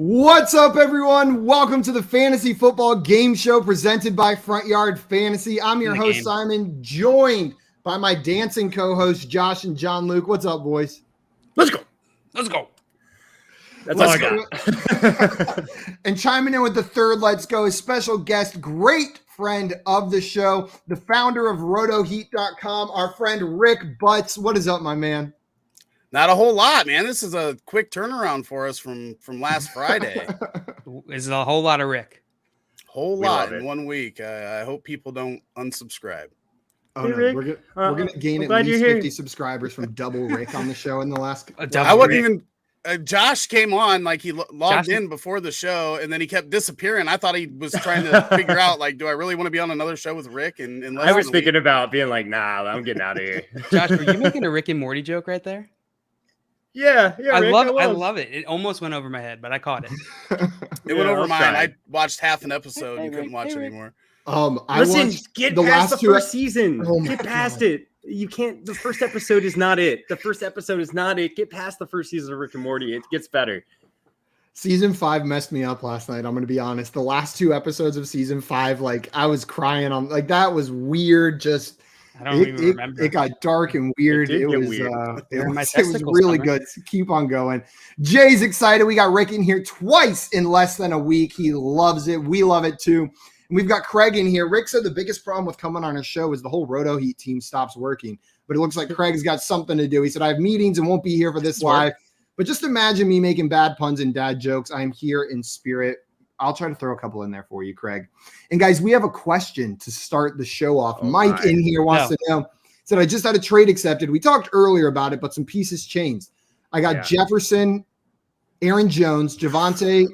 What's up, everyone? Welcome to the Fantasy Football Game Show presented by Front Yard Fantasy. I'm your host, Simon, joined by my dancing co-hosts, Josh and John Luke. What's up, boys? Let's go. That's all I got. And chiming in with the third Let's Go is special guest, great friend of the show, the founder of RotoHeat.com, our friend Rick Butts. What is up, my man? Not a whole lot, man. This is a quick turnaround for us from last Friday. It's a whole lot of Rick. Whole lot in 1 week. I hope people don't unsubscribe. Oh, hey, no. Rick. We're gonna gain at least 50 subscribers from double Rick on the show in the last. I wasn't even. Josh came on, like he logged in before the show, and then he kept disappearing. I thought he was trying to figure out, like, do I really want to be on another show with Rick? And I was thinking about being like, nah, I'm getting out of here. Josh, were you making a Rick and Morty joke right there? Yeah, I Rick, love it. It almost went over my head, but I caught it. It went over mine. I watched half an episode and couldn't watch anymore. Listen, get past the first season. Oh get past it. You can't. The first episode is not it. Get past the first season of Rick and Morty. It gets better. Season 5 messed me up last night. I'm going to be honest. The last 2 episodes of season 5, like I was crying on, like that was weird. Just I don't even remember. It got dark and weird. It was really coming. good. Keep on going. Jay's excited. We got Rick in here twice in less than a week. He loves it. We love it too. And we've got Craig in here. Rick said the biggest problem with coming on our show is the whole Roto Heat team stops working. But it looks like Craig's got something to do. He said, I have meetings and won't be here for this live. But just imagine me making bad puns and dad jokes. I am here in spirit. I'll try to throw a couple in there for you, Craig. And guys, we have a question to start the show off. Mike in here wants to know. Said, I just had a trade accepted. We talked earlier about it, but some pieces changed. I got Jefferson, Aaron Jones, Javonte,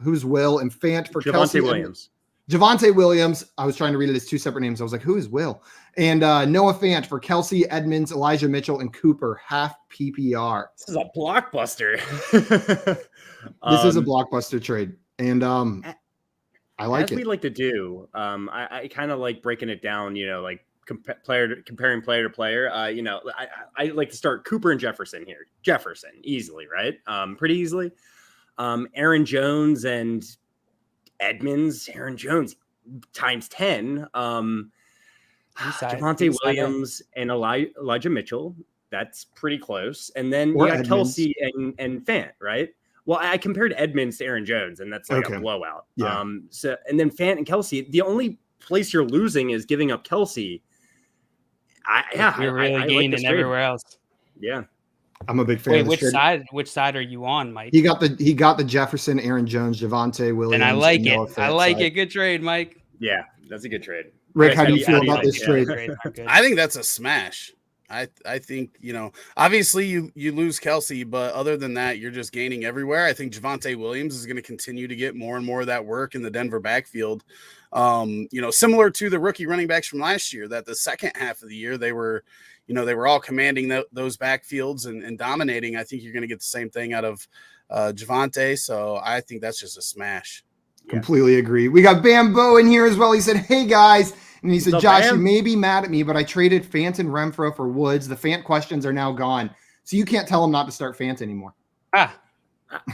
who's Will, and Fant for Kelsey Williams. Javonte Williams. I was trying to read it as 2 separate names. I was like, who is Will? And Noah Fant for Kelsey, Edmonds, Elijah Mitchell, and Cooper, half PPR. This is a blockbuster. This is a blockbuster trade. And I like it. As we like to do, I kind of like breaking it down, like comparing player to player. I like to start Cooper and Jefferson here. Jefferson, easily, right? Pretty easily. Aaron Jones and Edmonds. Aaron Jones times 10. Javonte Williams and Elijah Mitchell. That's pretty close. And then you got Kelsey and Fant, right? Well, I compared Edmonds to Aaron Jones, and that's like a blowout. Yeah. And then Fant and Kelsey, the only place you're losing is giving up Kelsey. You're really gaining everywhere else. Yeah. I'm a big fan. Wait, which side are you on, Mike? He got the Jefferson, Aaron Jones, Javonte Williams. And I like it. I like it. Good trade, Mike. Yeah, that's a good trade. Rick, how do you feel about this trade? I think that's a smash. I think, obviously you lose Kelsey, but other than that, you're just gaining everywhere. I think Javonte Williams is going to continue to get more and more of that work in the Denver backfield. Similar to the rookie running backs from last year, that the second half of the year, they were all commanding those backfields and dominating. I think you're going to get the same thing out of Javonte. So I think that's just a smash. Completely agree. We got Bambo in here as well. He said, hey guys. And he said, Josh, Bam? You may be mad at me, but I traded Fant and Renfro for Woods. The Fant questions are now gone. So you can't tell him not to start Fant anymore.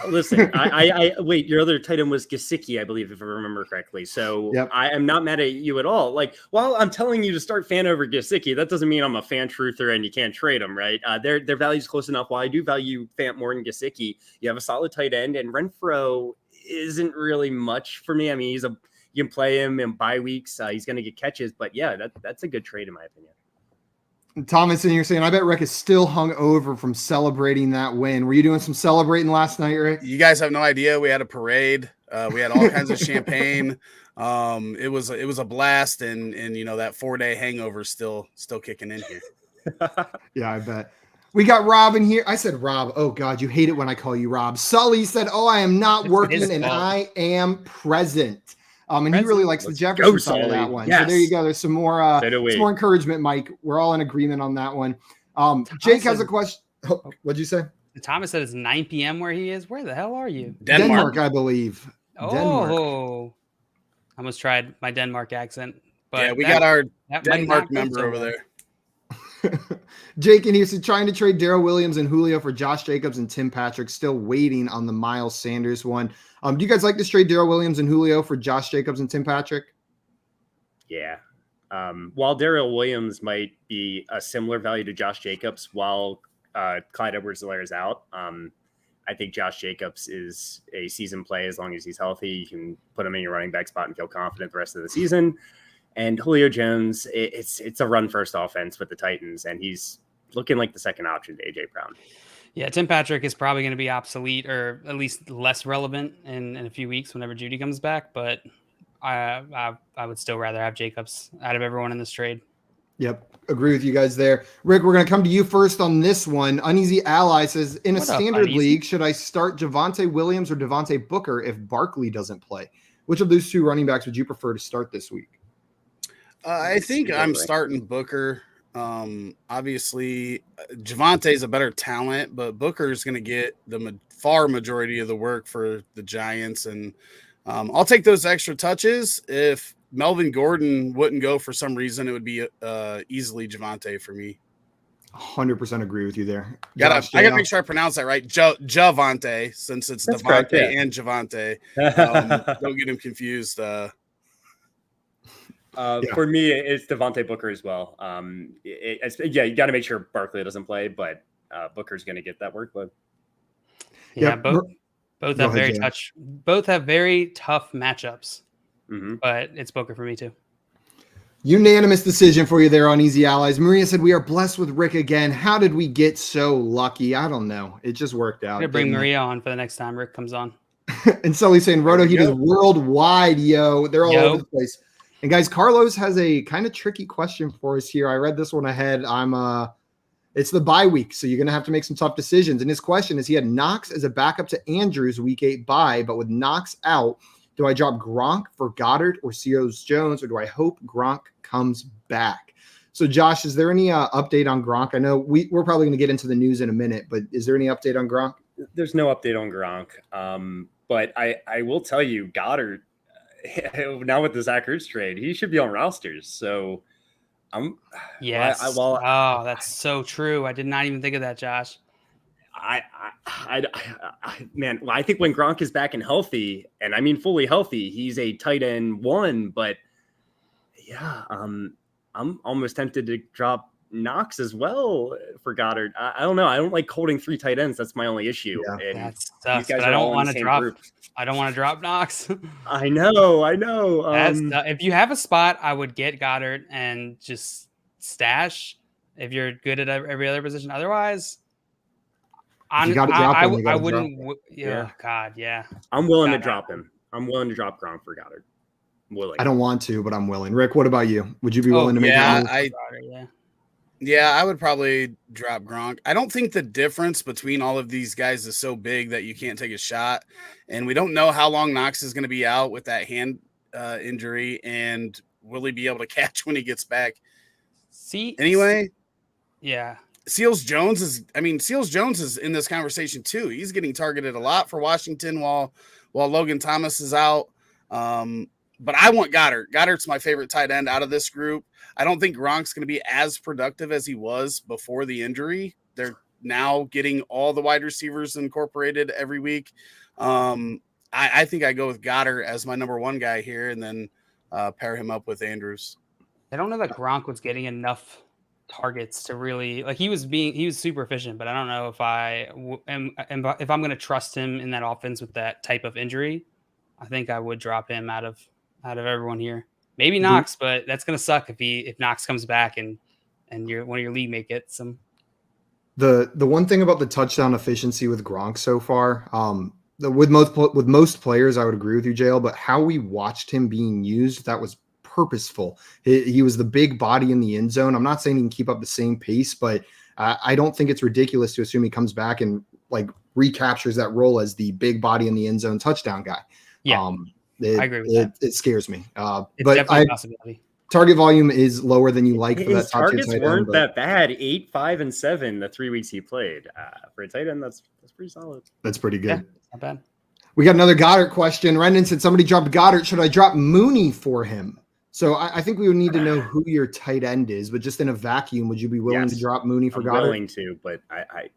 Listen, I wait, your other tight end was Gesicki, I believe, if I remember correctly. So I am not mad at you at all. Like, while I'm telling you to start Fant over Gesicki, that doesn't mean I'm a fan truther and you can't trade them, right? Their value is close enough. While I do value Fant more than Gesicki, you have a solid tight end, and Renfro isn't really much for me. I mean, you can play him in bye weeks. He's going to get catches, but yeah, that's a good trade in my opinion. Thomas in here saying, I bet Rick is still hung over from celebrating that win. Were you doing some celebrating last night, Rick? You guys have no idea. We had a parade. We had all kinds of champagne. It was a blast, and that 4-day hangover still kicking in here. Yeah, I bet. We got Rob in here. I said Rob. Oh God, you hate it when I call you Rob. Sully said, oh, I am not working and I am present. And he really likes the Jefferson side of that one. Yes. So there you go. There's some more encouragement, Mike. We're all in agreement on that one. Jake has a question. Oh, what'd you say? Thomas said it's 9 p.m. where he is. Where the hell are you? Denmark, I believe. Oh, I almost tried my Denmark accent. But yeah, we got our Denmark member over there. Jake in here said trying to trade Darrell Williams and Julio for Josh Jacobs and Tim Patrick. Still waiting on the Miles Sanders one. Do you guys like this trade Darrell Williams and Julio for Josh Jacobs and Tim Patrick? Yeah. While Darrell Williams might be a similar value to Josh Jacobs while Clyde Edwards-Helaire is out, I think Josh Jacobs is a season play as long as he's healthy. You can put him in your running back spot and feel confident the rest of the season. And Julio Jones, it's a run-first offense with the Titans, and he's looking like the second option to A.J. Brown. Yeah, Tim Patrick is probably going to be obsolete or at least less relevant in a few weeks whenever Judy comes back, but I would still rather have Jacobs out of everyone in this trade. Yep, agree with you guys there. Rick, we're going to come to you first on this one. Uneasy Ally says, in a standard league, should I start Javonte Williams or Devontae Booker if Barkley doesn't play? Which of those two running backs would you prefer to start this week? I think I'm starting Booker. Obviously, Javonte is a better talent, but Booker is going to get the far majority of the work for the Giants. And I'll take those extra touches. If Melvin Gordon wouldn't go for some reason, it would be easily Javonte for me. 100% agree with you there. I got to make sure I pronounce that right. Javonte, since it's That's Devontae correct, yeah. And Javonte. Don't get him confused. For me, it's Devontae Booker as well. You got to make sure Barkley doesn't play, but Booker's going to get that workload. Yeah, both have very tough matchups. Mm-hmm. But it's Booker for me too. Unanimous decision for you there on Easy Allies. Maria said, we are blessed with Rick again. How did we get so lucky? I don't know. It just worked out. I'm going to bring Maria on for the next time Rick comes on. And Sully's saying, Roto Heat is worldwide, yo. They're all over the place. And guys, Carlos has a kind of tricky question for us here. I read this one ahead. It's the bye week, so you're going to have to make some tough decisions. And his question is, he had Knox as a backup to Andrews week 8 bye, but with Knox out, do I drop Gronk for Goddard or Seals Jones, or do I hope Gronk comes back? So, Josh, is there any update on Gronk? I know we're probably going to get into the news in a minute, but is there any update on Gronk? There's no update on Gronk, but I will tell you, Goddard, now with the Zach Ertz trade, he should be on rosters. So, that's so true. I did not even think of that, Josh. Man, I think when Gronk is back and healthy, and I mean fully healthy, he's a tight end 1. But yeah, I'm almost tempted to drop Knox as well for Goddard. I don't know. I don't like holding 3 tight ends. That's my only issue. Yeah, that's tough. But I don't want to drop. I don't want to drop Knox. I know. If you have a spot, I would get Goddard and just stash. If you're good at every other position, otherwise. I wouldn't. Yeah, God, yeah. I'm willing to drop him. I'm willing to drop Gronk for Goddard. I don't want to, but I'm willing. Rick, what about you? Would you be willing to make that move? Yeah, I would probably drop Gronk. I don't think the difference between all of these guys is so big that you can't take a shot. And we don't know how long Knox is going to be out with that hand injury, and will he be able to catch when he gets back? Yeah. Seals Jones is in this conversation too. He's getting targeted a lot for Washington while Logan Thomas is out. But I want Goddard. Goddard's my favorite tight end out of this group. I don't think Gronk's going to be as productive as he was before the injury. They're now getting all the wide receivers incorporated every week. I think I go with Goddard as my number 1 guy here, and then pair him up with Andrews. I don't know that Gronk was getting enough targets to really he was super efficient, but I don't know if if I'm going to trust him in that offense with that type of injury. I think I would drop him out of everyone here. Maybe Knox, but that's going to suck if Knox comes back and one of your league mate gets some. The one thing about the touchdown efficiency with Gronk so far, with most players, I would agree with you, JL, but how we watched him being used, that was purposeful. He was the big body in the end zone. I'm not saying he can keep up the same pace, but I don't think it's ridiculous to assume he comes back and recaptures that role as the big body in the end zone touchdown guy. Yeah, I agree with that. It scares me. It's definitely a possibility. Target volume is lower than you like for His that top targets weren't that bad. 8, 5, and 7 the 3 weeks he played. For a tight end, that's pretty solid. That's pretty good. Yeah, not bad. We got another Goddard question. Rendon said somebody dropped Goddard. Should I drop Mooney for him? So I think we would need to know who your tight end is, but just in a vacuum, would you be willing to drop Mooney for Goddard? I'm willing to, but I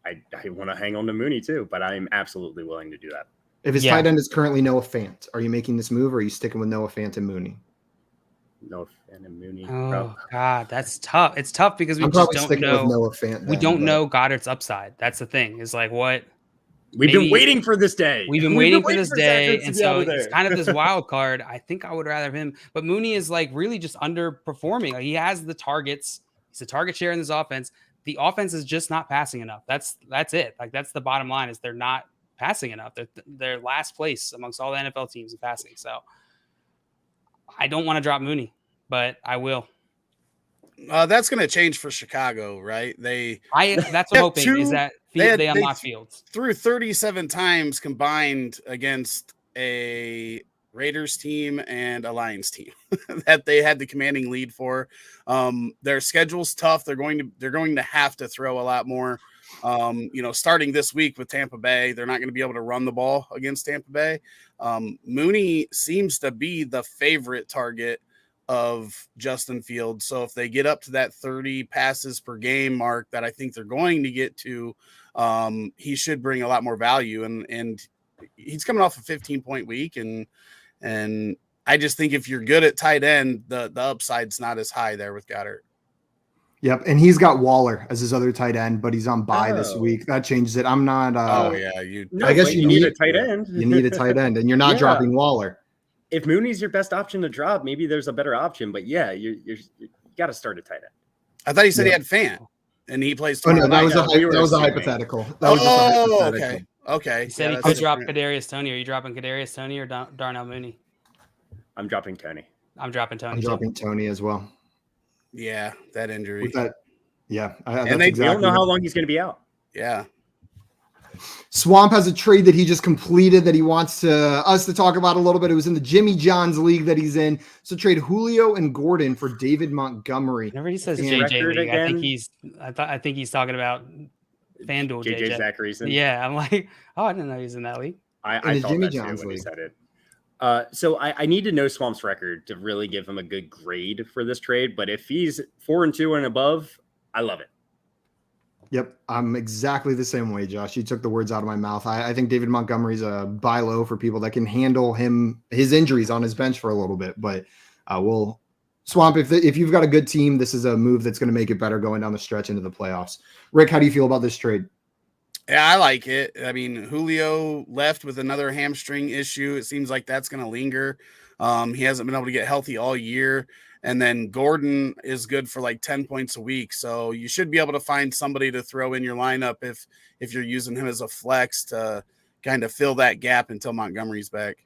want to hang on to Mooney too, but I'm absolutely willing to do that. If his tight end is currently Noah Fant, are you making this move or are you sticking with Noah Fant and Mooney? Noah Fant and Mooney. Oh, God, that's tough. It's tough because we I'm just probably don't know. With Noah Fant We don't know Goddard's upside. That's the thing. Is like what we've been waiting for this day. We've been waiting for this day, and so it's kind of this wild card. I think I would rather have him, but Mooney is like really just underperforming. Like, he has the targets. He's a target share in this offense. The offense is just not passing enough. That's it. Like, that's the bottom line, is they're not passing enough. They're last place amongst all the NFL teams in passing. So I don't want to drop Mooney, but I will. That's going to change for Chicago, right? That's what I'm hoping is that they unlock Fields. Threw 37 times combined against a Raiders team and a Lions team that they had the commanding lead for. Their schedule's tough. They're going to have to throw a lot more. Starting this week with Tampa Bay, they're not going to be able to run the ball against Tampa Bay. Mooney seems to be the favorite target of Justin Fields. So if they get up to that 30 passes per game mark that I think they're going to get to, he should bring a lot more value. And he's coming off a 15-point week. And I just think if you're good at tight end, the upside's not as high there with Goddard. Yep, and he's got Waller as his other tight end, but he's on bye this week. That changes it. I'm not. I guess you need a tight end. You need a tight end, and you're not dropping Waller. If Mooney's your best option to drop, maybe there's a better option. But yeah, you got to start a tight end. I thought you said he had Fant, and he plays. Oh no, that was a hypothetical. That was hypothetical. Okay. He said he could drop Kadarius Toney. Are you dropping Kadarius Toney or Darnell Mooney? I'm dropping Toney. I'm dropping Toney. I'm dropping Toney as well. Yeah, that injury. With that, yeah, and they don't know how long he's going to be out. Yeah. Swamp has a trade that he just completed that he wants us to talk about a little bit. It was in the Jimmy John's league that he's in. So trade Julio and Gordon for David Montgomery. Whenever he says JJ league, I think he's talking about FanDuel JJ Zacharyson. Yeah, I'm like, I didn't know he was in that league. I thought Jimmy John's when he said it. So I need to know Swamp's record to really give him a good grade for this trade. But if he's 4-2 and above, I love it. Yep, I'm exactly the same way, Josh. You took the words out of my mouth. I think David Montgomery's a buy low for people that can handle his injuries on his bench for a little bit. But Swamp, if you've got a good team, this is a move that's going to make it better going down the stretch into the playoffs. Rick, how do you feel about this trade? Yeah, I like it. I mean, Julio left with another hamstring issue. It seems like that's going to linger. He hasn't been able to get healthy all year. And then Gordon is good for like 10 points a week. So you should be able to find somebody to throw in your lineup if you're using him as a flex to kind of fill that gap until Montgomery's back.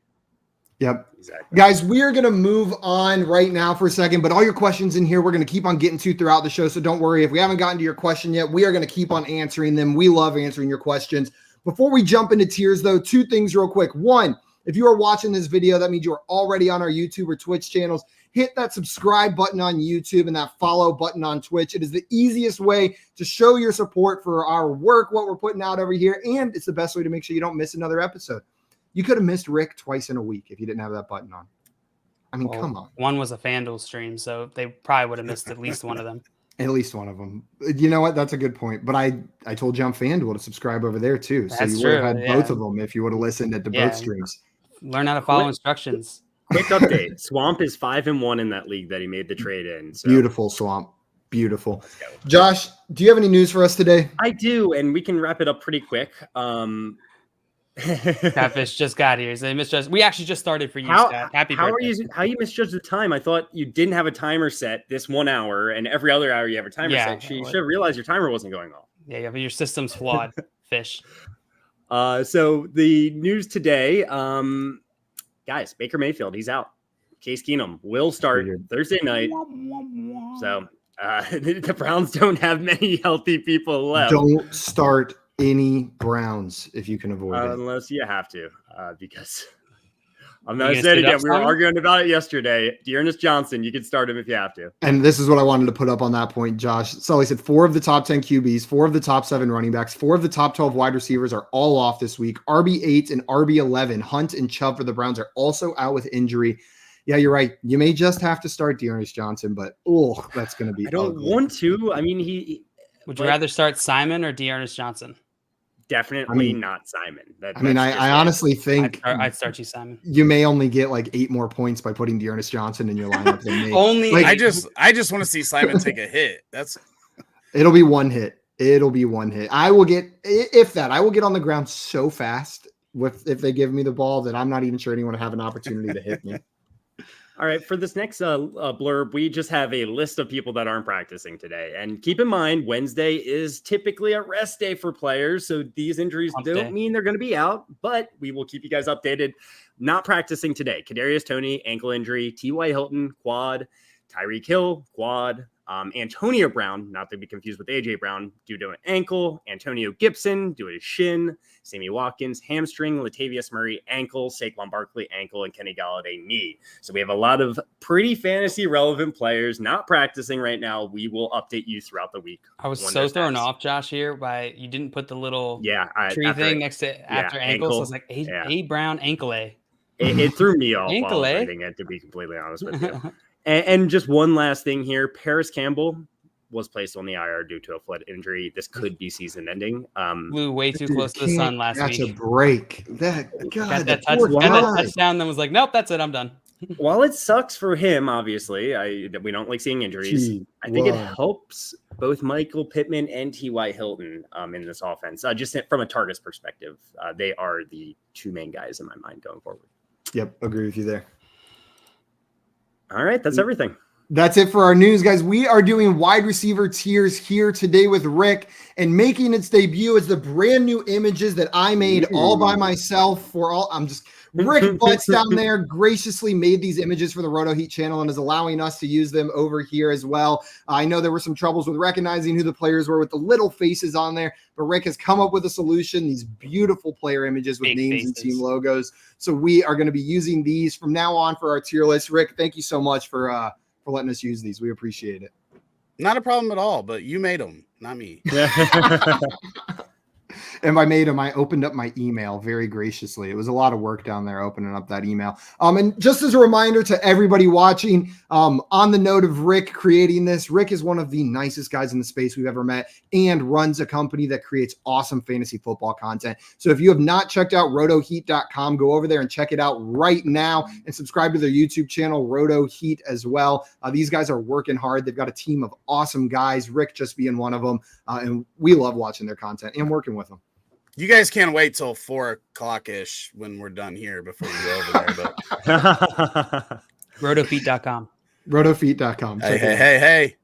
Yep. Exactly. Guys, we are going to move on right now for a second, but all your questions in here, we're going to keep on getting to throughout the show. So don't worry. If we haven't gotten to your question yet, we are going to keep on answering them. We love answering your questions. Before we jump into tiers though, two things real quick. One, if you are watching this video, that means you are already on our YouTube or Twitch channels. Hit that subscribe button on YouTube and that follow button on Twitch. It is the easiest way to show your support for our work, what we're putting out over here, and it's the best way to make sure you don't miss another episode. You could have missed Rick twice in a week if you didn't have that button on. I mean, come on. One was a FanDuel stream, so they probably would have missed at least one of them. At least one of them. You know what? That's a good point. But I told you on FanDuel to subscribe over there too. So you would have had both of them if you would have listened to both streams. Learn how to follow instructions. Quick update. Swamp is 5-1 in that league that he made the trade in. So. Beautiful, Swamp. Beautiful. Josh, do you have any news for us today? I do, and we can wrap it up pretty quick. Catfish just got here. So they misjudged. We actually just started for you, Scott. Happy birthday. How you misjudged the time? I thought you didn't have a timer set this 1 hour, and every other hour you have a timer set. You should have realized your timer wasn't going off. Yeah, but your system's flawed, Fish. So the news today, guys, Baker Mayfield, he's out. Case Keenum will start Thursday night. So the Browns don't have many healthy people left. Don't start any Browns if you can avoid it. Unless you have to, because I'm not saying it again. We were arguing about it yesterday. Dearness Johnson, you can start him if you have to. And this is what I wanted to put up on that point, Josh. Sully said 4 of the top 10 QBs, 4 of the top 7 running backs, 4 of the top 12 wide receivers are all off this week. RB8 and RB11, Hunt and Chubb for the Browns are also out with injury. Yeah, you're right. You may just have to start D'Ernest Johnson, but that's going to be. I don't want to. I mean, would you rather start Simon or D'Ernest Johnson? Definitely not Simon. I honestly think I'd start you, Simon. You may only get like 8 more points by putting D'Ernest Johnson in your lineup than me. I just want to see Simon take a hit. It'll be one hit. I will get, if that, I will get on the ground so fast if they give me the ball that I'm not even sure anyone will have an opportunity to hit me. All right, for this next blurb, we just have a list of people that aren't practicing today. And keep in mind, Wednesday is typically a rest day for players. So these injuries don't mean they're going to be out, but we will keep you guys updated. Not practicing today. Kadarius Toney, ankle injury. T.Y. Hilton, quad. Tyreek Hill, quad. Antonio Brown, not to be confused with A.J. Brown, due to an ankle. Antonio Gibson, due to a shin. Sammy Watkins, hamstring. Latavius Murray, ankle. Saquon Barkley, ankle. And Kenny Galladay, knee. So we have a lot of pretty fantasy relevant players not practicing right now. We will update you throughout the week. I was so thrown off, Josh, here by you didn't put the little tree thing next to after ankle. So I was like, A. Brown, ankle A. It threw me off while while reading it, to be completely honest with you. And just one last thing here. Paris Campbell was placed on the IR due to a foot injury. This could be season ending. Flew way too close to the sun last week. That's a break. That touchdown, then was like, nope, that's it. I'm done. While it sucks for him, obviously, we don't like seeing injuries. I think it helps both Michael Pittman and T.Y. Hilton in this offense. Just from a targets perspective, they are the 2 main guys in my mind going forward. Yep, agree with you there. All right, that's everything. That's it for our news, guys. We are doing wide receiver tiers here today with Rick, and making its debut is the brand new images that I made all by myself Rick Butts down there graciously made these images for the Roto Heat channel and is allowing us to use them over here as well. I know there were some troubles with recognizing who the players were with the little faces on there, but Rick has come up with a solution, these beautiful player images with names and team logos. So we are going to be using these from now on for our tier list. Rick, thank you so much for letting us use these. We appreciate it. Not a problem at all, but you made them, not me. And by made them, I opened up my email very graciously. It was a lot of work down there opening up that email. And just as a reminder to everybody watching, on the note of Rick creating this, Rick is one of the nicest guys in the space we've ever met and runs a company that creates awesome fantasy football content. So if you have not checked out rotoheat.com, go over there and check it out right now and subscribe to their YouTube channel, Roto Heat, as well. These guys are working hard. They've got a team of awesome guys, Rick just being one of them. And we love watching their content and working with them. You guys can't wait till 4:00-ish when we're done here before you go over there. Rotofeet.com. Rotofeet.com. Hey.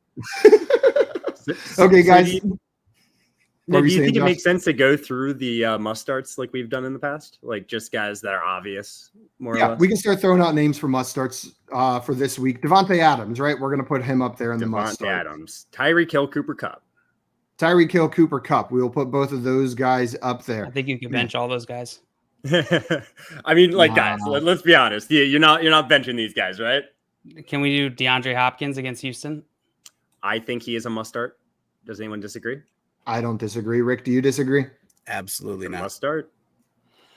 Okay, guys. Do you think it makes sense to go through the must starts like we've done in the past? Like just guys that are obvious, more or less? We can start throwing out names for must starts for this week. Devontae Adams, right? We're going to put him up there in the must start. Devontae Adams. Tyreek Hill, Cooper Kupp. Tyreek Hill, Cooper Kupp. We will put both of those guys up there. I think you can bench all those guys. I mean, guys, let's be honest. You're not benching these guys, right? Can we do DeAndre Hopkins against Houston? I think he is a must start. Does anyone disagree? I don't disagree. Rick, do you disagree? Absolutely not. Must start.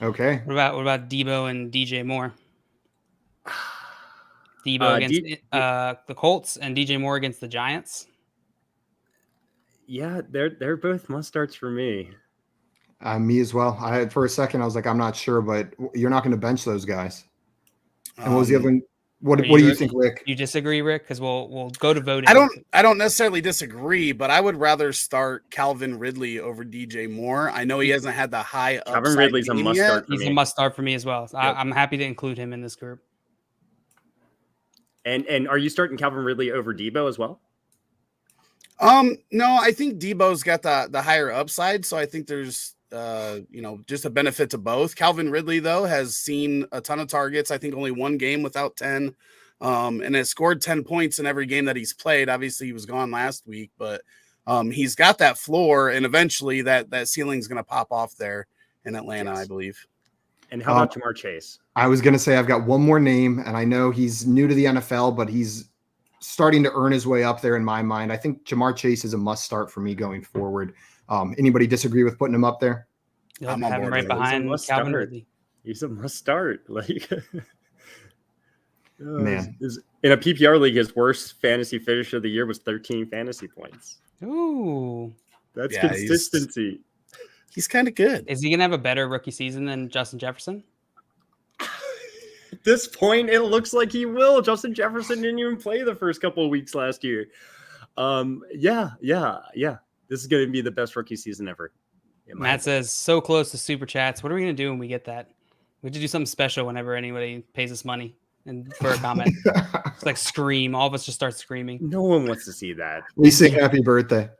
Okay. What about Debo and DJ Moore? Debo against the Colts and DJ Moore against the Giants. Yeah, they're both must starts for me. Me as well. For a second I was like, I'm not sure, but you're not going to bench those guys. And what was the other one? What do you think, Rick? You disagree, Rick? Because we'll go to voting. I don't necessarily disagree, but I would rather start Calvin Ridley over DJ Moore. I know he hasn't had the high upside. Calvin Ridley's a must start. He's a must start for me as well. Yep. I'm happy to include him in this group. And are you starting Calvin Ridley over Debo as well? No, I think Debo's got the higher upside, so I think there's just a benefit to both. Calvin Ridley, though, has seen a ton of targets. I think only one game without 10, and has scored 10 points in every game that he's played. Obviously, he was gone last week, but he's got that floor, and eventually that ceiling's going to pop off there in Atlanta, yes. I believe. And how about Ja'Marr Chase? I was going to say I've got one more name, and I know he's new to the NFL, but he's starting to earn his way up there in my mind. I think Ja'Marr Chase is a must start for me going forward. Anybody disagree with putting him up there? I'm have him right behind Calvin Ridley. He's a must start. Man. In a PPR league, his worst fantasy finish of the year was 13 fantasy points. Ooh. That's Yeah, consistency. He's kind of good. Is he going to have a better rookie season than Justin Jefferson? At this point, it looks like he will. Justin Jefferson didn't even play the first couple of weeks last year. Yeah. This is going to be the best rookie season ever. Matt says, so close to super chats. What are we going to do when we get that? We have to do something special whenever anybody pays us money and for a comment. It's like scream. All of us just start screaming. No one wants to see that. We sing happy birthday.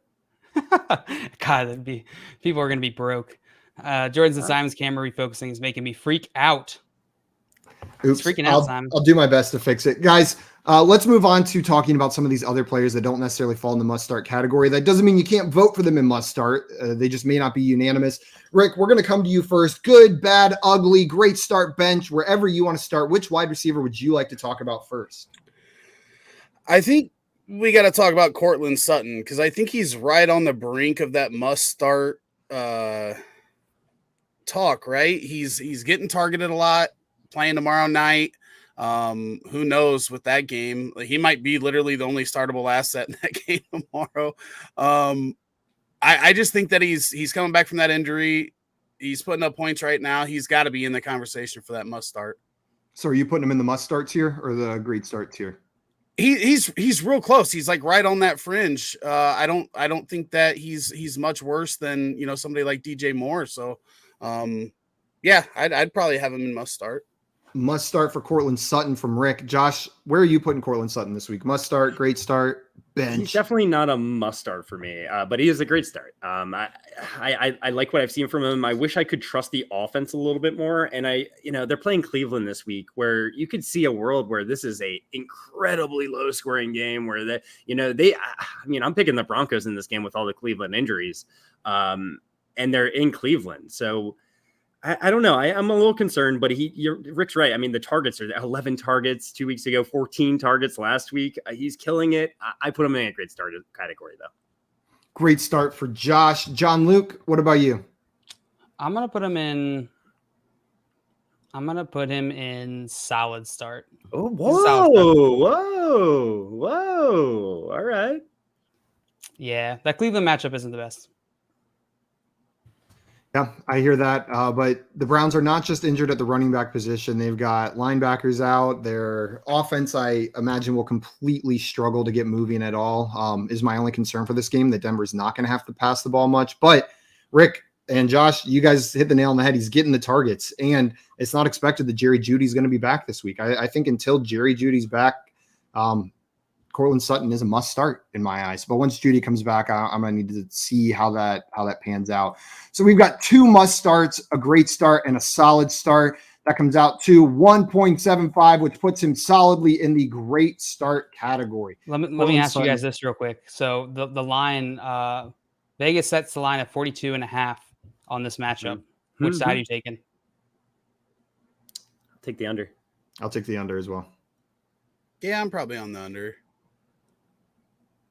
God, people are going to be broke. Jordan's and Simon's camera refocusing is making me freak out. Oops. It's freaking out, Simon. I'll do my best to fix it. Guys, let's move on to talking about some of these other players that don't necessarily fall in the must-start category. That doesn't mean you can't vote for them in must-start. They just may not be unanimous. Rick, we're going to come to you first. Good, bad, ugly, great start, bench, wherever you want to start. Which wide receiver would you like to talk about first? I think we got to talk about Courtland Sutton because I think he's right on the brink of that must-start talk, right? He's getting targeted a lot, playing tomorrow night. Who knows with that game? He might be literally the only startable asset in that game tomorrow. I just think that he's coming back from that injury. He's putting up points right now. He's got to be in the conversation for that must start. So are you putting him in the must start tier or the great start tier? He's real close. He's like right on that fringe. I don't think that he's much worse than somebody like DJ Moore. So yeah, I'd probably have him in must start. Must start for Courtland Sutton from Rick. Josh, where are you putting Courtland Sutton this week? Must start, great start, bench. He's definitely not a must start for me, but he is a great start. I like what I've seen from him. I wish I could trust the offense a little bit more. And they're playing Cleveland this week, where you could see a world where this is a incredibly low scoring game where I'm picking the Broncos in this game with all the Cleveland injuries, and they're in Cleveland. So I don't know. I'm a little concerned, but Rick's right. I mean, the targets are 11 targets 2 weeks ago, 14 targets last week. He's killing it. I put him in a great start category, though. Great start for Josh. John Luke, what about you? I'm gonna put him in solid start. Oh, whoa. All right. Yeah, that Cleveland matchup isn't the best. Yeah, I hear that. But the Browns are not just injured at the running back position. They've got linebackers out. Their offense, I imagine, will completely struggle to get moving at all, is my only concern for this game, that Denver's not going to have to pass the ball much. But Rick and Josh, you guys hit the nail on the head. He's getting the targets. And it's not expected that Jerry Jeudy's going to be back this week. I think until Jerry Jeudy's back, Courtland Sutton is a must start in my eyes. But once Jeudy comes back, I'm going to need to see how that pans out. So we've got two must starts, a great start and a solid start. That comes out to 1.75, which puts him solidly in the great start category. Let me ask you guys this real quick. So the line, Vegas sets the line at 42.5 on this matchup. Mm-hmm. Which side are you taking? I'll take the under. I'll take the under as well. Yeah, I'm probably on the under.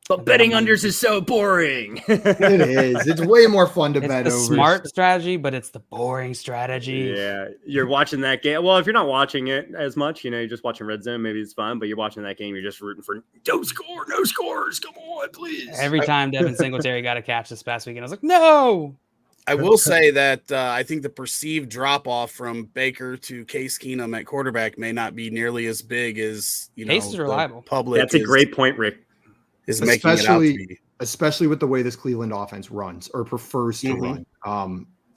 But betting unders is so boring. It is. It's way more fun to bet over. It's the smart strategy, but it's the boring strategy. Yeah. You're watching that game. Well, if you're not watching it as much, you're just watching Red Zone, maybe it's fun, but you're watching that game, you're just rooting for don't score, no scores. Come on, please. Every time Devin Singletary got a catch this past weekend, I was like, no. I will say that I think the perceived drop-off from Baker to Case Keenum at quarterback may not be nearly as big as, Case is reliable. Public. That's a great point, Rick. Is making it out to be. Especially with the way this Cleveland offense runs or prefers to run.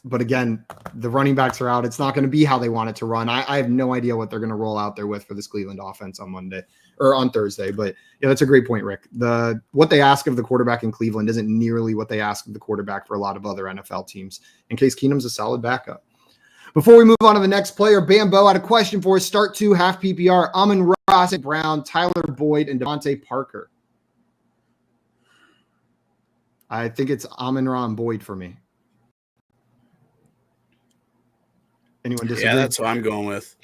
But again, the running backs are out. It's not going to be how they want it to run. I have no idea what they're going to roll out there with for this Cleveland offense on Monday or on Thursday. But yeah, that's a great point, Rick. What they ask of the quarterback in Cleveland isn't nearly what they ask of the quarterback for a lot of other NFL teams. In case Keenum's a solid backup. Before we move on to the next player, Bambo had a question for us. Start 2, half PPR. Amon-Ra St. Brown, Tyler Boyd, and Devontae Parker. I think it's Amon-Ra and Boyd for me. Anyone disagree? Yeah, that's what I'm going with.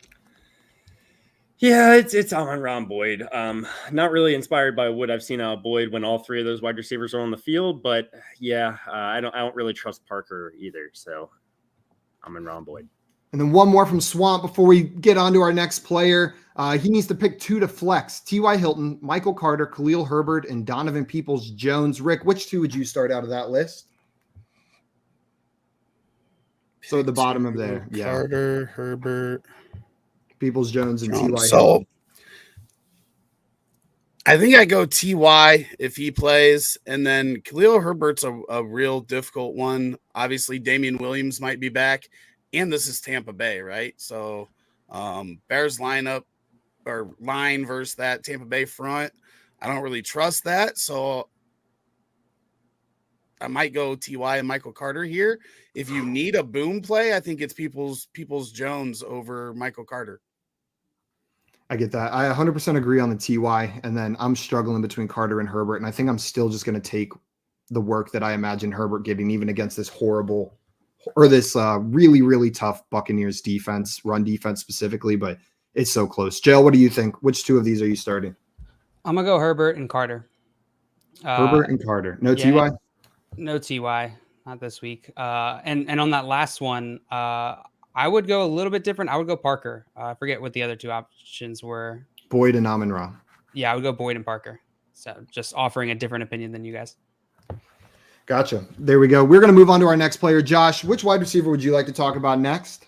Yeah, it's Amon-Ra and Boyd. Not really inspired by what I've seen out of Boyd when all three of those wide receivers are on the field, but yeah, I don't really trust Parker either. So Amon-Ra and Boyd. And then one more from Swamp before we get on to our next player. He needs to pick 2 to flex. T.Y. Hilton, Michael Carter, Khalil Herbert, and Donovan Peoples-Jones. Rick, which 2 would you start out of that list? So at the bottom of there. Carter, Herbert, Peoples-Jones, and T.Y. So Hilton. I think I go T.Y. if he plays. And then Khalil Herbert's a real difficult one. Obviously, Damian Williams might be back. And this is Tampa Bay, right? So Bears lineup or line versus that Tampa Bay front. I don't really trust that. So I might go T.Y. and Michael Carter here. If you need a boom play, I think it's Peoples-Jones over Michael Carter. I get that. I 100% agree on the T.Y. And then I'm struggling between Carter and Herbert. And I think I'm still just going to take the work that I imagine Herbert getting, even against this horrible or this really, really tough Buccaneers defense, run defense specifically, but it's so close. Jail, what do you think? Which 2 of these are you starting? I'm going to go Herbert and Carter. Herbert and Carter. No T.Y.? No T.Y., not this week. And on that last one, I would go a little bit different. I would go Parker. I forget what the other 2 options were. Boyd and Amon-Ra. Yeah, I would go Boyd and Parker. So just offering a different opinion than you guys. Gotcha. There we go. We're going to move on to our next player. Josh, which wide receiver would you like to talk about next?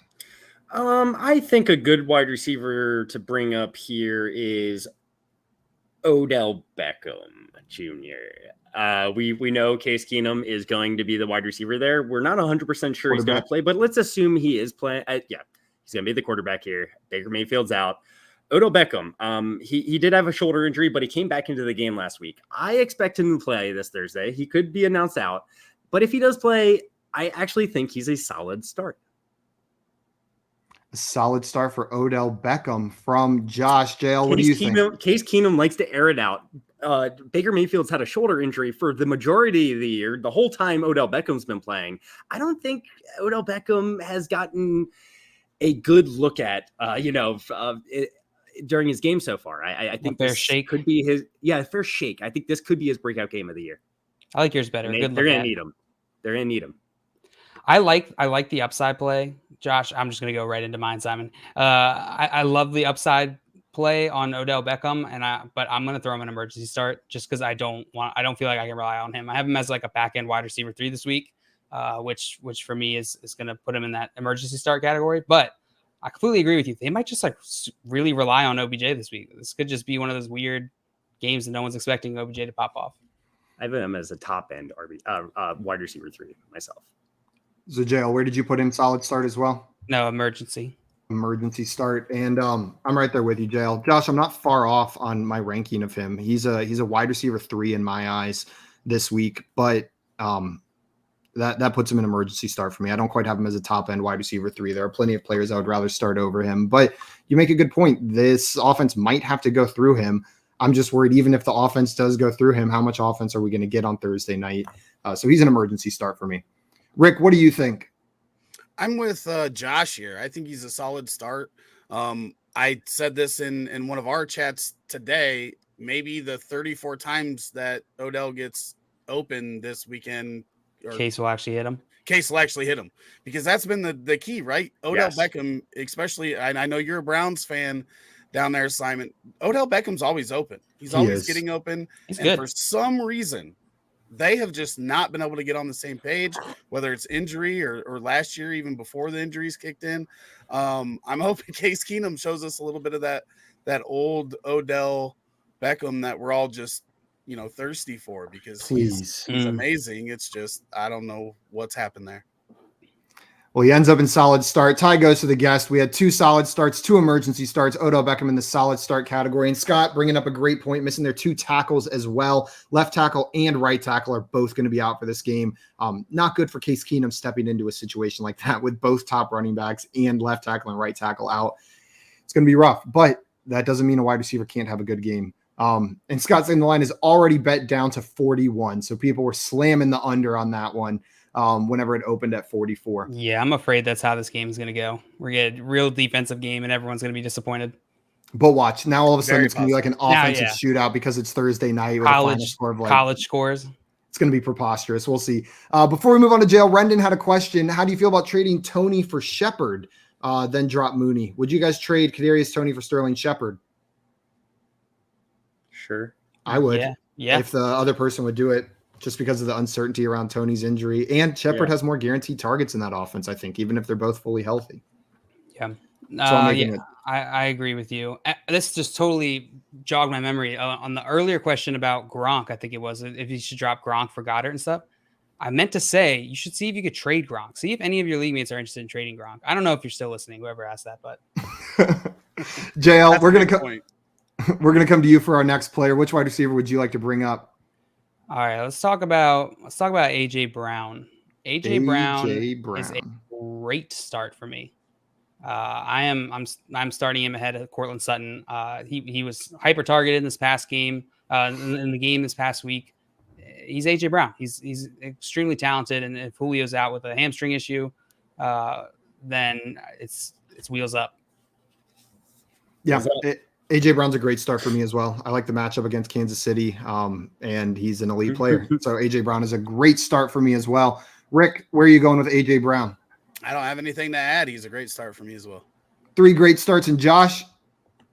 I think a good wide receiver to bring up here is Odell Beckham Jr. We know Case Keenum is going to be the wide receiver there. We're not 100% sure he's going to play, but let's assume he is playing. Yeah, he's going to be the quarterback here. Baker Mayfield's out. Odell Beckham, he did have a shoulder injury, but he came back into the game last week. I expect him to play this Thursday. He could be announced out, but if he does play, I actually think he's a solid start. A solid start for Odell Beckham from Josh. JL, what do you think? Case Keenum likes to air it out. Baker Mayfield's had a shoulder injury for the majority of the year, the whole time Odell Beckham's been playing. I don't think Odell Beckham has gotten a good look at, during his game so far. I think fair shake could be fair shake. I think this could be his breakout game of the year. I like yours better. They're going to need him. They're going to need him. I like the upside play, Josh. I'm just going to go right into mine, Simon. I love the upside play on Odell Beckham, but I'm going to throw him an emergency start just because I don't feel like I can rely on him. I have him as like a back end wide receiver 3 this week, which for me is going to put him in that emergency start category. But I completely agree with you. They might just like really rely on OBJ this week. This could just be one of those weird games that no one's expecting OBJ to pop off. I have him as a top end wide receiver 3 myself. So, JL, where did you put him? Solid start as well? No, emergency Start. And I'm right there with you, JL. Josh, I'm not far off on my ranking of him. He's a wide receiver 3 in my eyes this week, but that puts him in emergency start for me. I don't quite have him as a top end wide receiver 3. There are plenty of players I would rather start over him, but you make a good point. This offense might have to go through him. I'm just worried, even if the offense does go through him, how much offense are we going to get on Thursday night? So he's an emergency start for me. Rick, what do you think? I'm with Josh here. I think he's a solid start. I said this in one of our chats today, maybe the 34 times that Odell gets open this weekend. Case will actually hit him. Case will actually hit him because that's been the key, right? Odell Beckham, especially, and I know you're a Browns fan down there, Simon. Odell Beckham's always open. He's always getting open. He's and good. For some reason, they have just not been able to get on the same page, whether it's injury or last year, even before the injuries kicked in. I'm hoping Case Keenum shows us a little bit of that old Odell Beckham that we're all just, thirsty for because he's amazing. It's just, I don't know what's happened there. Well, he ends up in solid start. Tie goes to the guest. We had 2 solid starts, 2 emergency starts. Odell Beckham in the solid start category. And Scott bringing up a great point, missing their 2 tackles as well. Left tackle and right tackle are both going to be out for this game. Not good for Case Keenum stepping into a situation like that with both top running backs and left tackle and right tackle out. It's going to be rough, but that doesn't mean a wide receiver can't have a good game. And Scott's saying the line is already bet down to 41. So people were slamming the under on that one. Whenever it opened at 44. Yeah, I'm afraid that's how this game is going to go. We're going to get a real defensive game, and everyone's going to be disappointed. But watch, now all of a sudden Very it's going to be like an offensive shootout because it's Thursday night with a final score of college scores. It's going to be preposterous. We'll see. Before we move on to jail, Rendon had a question. How do you feel about trading Tony for Shepard? then drop Mooney. Would you guys trade Kadarius Toney for Sterling Shepard? Sure. I would. Yeah. If the other person would do it, just because of the uncertainty around Toney's injury. And Shepard has more guaranteed targets in that offense, I think, even if they're both fully healthy. Yeah. So I agree with you. This just totally jogged my memory on the earlier question about Gronk. I think it was if you should drop Gronk for Goddard and stuff. I meant to say you should see if you could trade Gronk. See if any of your league mates are interested in trading Gronk. I don't know if you're still listening, whoever asked that, but JL, we're gonna come to you for our next player. Which wide receiver would you like to bring up? All right, let's talk about AJ Brown. AJ Brown is a great start for me. I'm starting him ahead of Cortland Sutton. He was hyper targeted in this past game, in the game this past week. He's AJ Brown. He's extremely talented, and if Julio's out with a hamstring issue, then it's wheels up. Yeah. AJ Brown's a great start for me as well. I like the matchup against Kansas City, and he's an elite player. So AJ Brown is a great start for me as well. Rick, where are you going with AJ Brown? I don't have anything to add. He's a great start for me as well. 3 great starts. And Josh?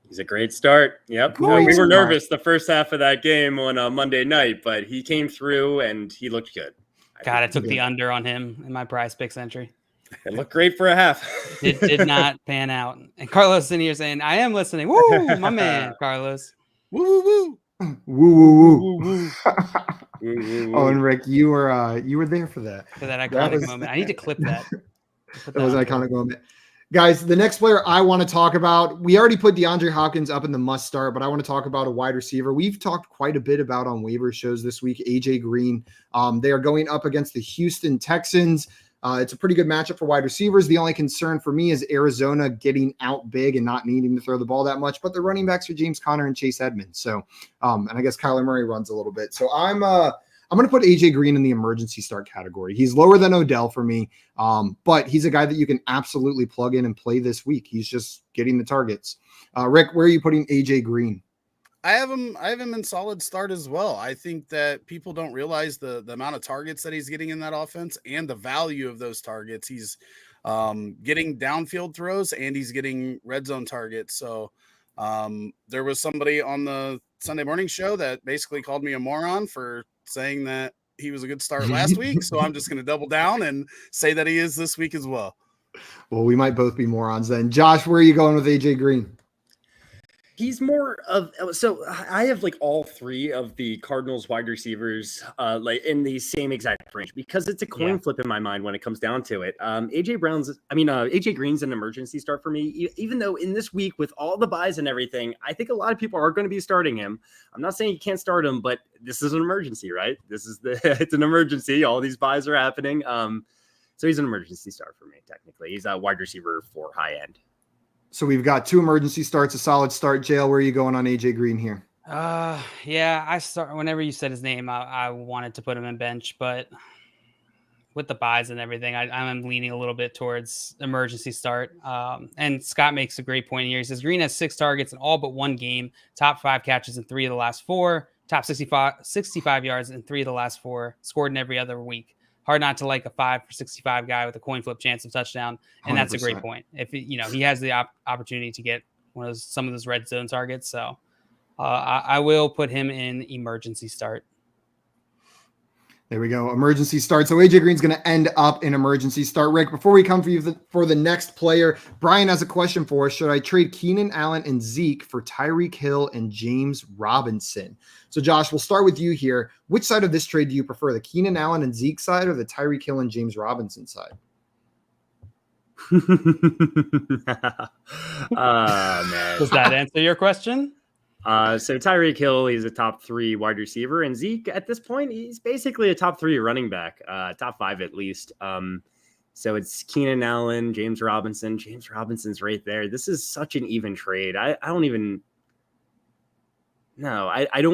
He's a great start. Yep. We were nervous the first half of that game on Monday night, but he came through and he looked good. I took the under on him in my prize picks entry. It looked great for a half. It did not pan out. And Carlos in here saying, I am listening. Woo, my man, Carlos. Woo, woo, woo. Woo, woo, woo. Woo. Oh, and Rick, you were there for that. For that iconic moment. I need to clip that. That was an iconic moment. Guys, the next player I want to talk about, we already put DeAndre Hopkins up in the must start, but I want to talk about a wide receiver we've talked quite a bit about on waiver shows this week, AJ Green. They are going up against the Houston Texans. It's a pretty good matchup for wide receivers. The only concern for me is Arizona getting out big and not needing to throw the ball that much, but the running backs are James Conner and Chase Edmonds. So, and I guess Kyler Murray runs a little bit. So I'm going to put AJ Green in the emergency start category. He's lower than Odell for me, but he's a guy that you can absolutely plug in and play this week. He's just getting the targets. Rick, where are you putting AJ Green? I have him in solid start as well. I think that people don't realize the amount of targets that he's getting in that offense and the value of those targets. He's getting downfield throws and he's getting red zone targets. So there was somebody on the Sunday morning show that basically called me a moron for saying that he was a good start last week. So I'm just going to double down and say that he is this week as well. Well, we might both be morons then. Josh, where are you going with AJ Green? He's more of, so I have like all 3 of the Cardinals wide receivers like in the same exact range because it's a coin flip in my mind when it comes down to it. AJ Green's an emergency start for me, even though in this week with all the buys and everything, I think a lot of people are going to be starting him. I'm not saying you can't start him, but this is an emergency, right? It's an emergency. All these buys are happening. So he's an emergency start for me. Technically, he's a wide receiver for high end. So we've got 2 emergency starts, a solid start. JL, where are you going on AJ Green here? I start whenever you said his name, I wanted to put him in bench, but with the buys and everything, I'm leaning a little bit towards emergency start. And Scott makes a great point here. He says Green has 6 targets in all but 1 game, top 5 catches in 3 of the last 4, top 65 yards in 3 of the last 4, scored in every other week. Hard not to like a 5 for 65 guy with a coin flip chance of touchdown. And 100%. That's a great point. If he has the opportunity to get some of those red zone targets. So I will put him in emergency start. There we go. Emergency start. So AJ Green's going to end up in emergency start. Rick, before we come for you for the next player, Brian has a question for us. Should I trade Keenan Allen and Zeke for Tyreek Hill and James Robinson? So Josh, we'll start with you here. Which side of this trade do you prefer, the Keenan Allen and Zeke side or the Tyreek Hill and James Robinson side? Man. Does that answer your question? So Tyreek Hill, he's a top 3 wide receiver, and Zeke at this point, he's basically a top 3 running back, top 5 at least. So it's Keenan Allen, James Robinson. James Robinson's right there. This is such an even trade. I don't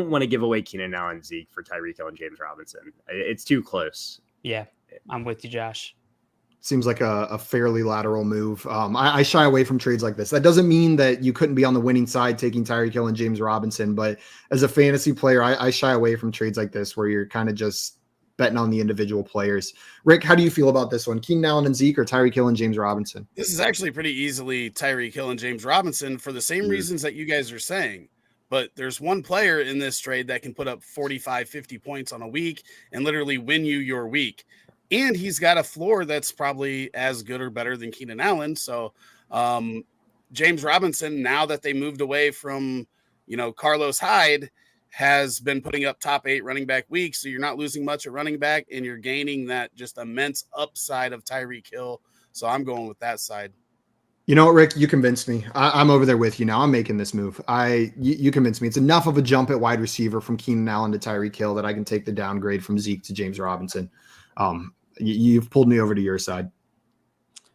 want to give away Keenan Allen, Zeke for Tyreek Hill and James Robinson. It's too close. Yeah, I'm with you, Josh. Seems like a fairly lateral move. I shy away from trades like this. That doesn't mean that you couldn't be on the winning side taking Tyreek Hill and James Robinson, but as a fantasy player, I shy away from trades like this where you're kind of just betting on the individual players. Rick, how do you feel about this one? Keenan Allen and Zeke, or Tyreek Hill and James Robinson? This is actually pretty easily Tyreek Hill and James Robinson for the same reasons that you guys are saying. But there's one player in this trade that can put up 45, 50 points on a week and literally win you your week. And he's got a floor that's probably as good or better than Keenan Allen. So James Robinson, now that they moved away from, Carlos Hyde, has been putting up top 8 running back weeks. So you're not losing much at running back, and you're gaining that just immense upside of Tyreek Hill. So I'm going with that side. You know what, Rick? You convinced me. I'm over there with you now. I'm making this move. You convinced me. It's enough of a jump at wide receiver from Keenan Allen to Tyreek Hill that I can take the downgrade from Zeke to James Robinson. You've pulled me over to your side.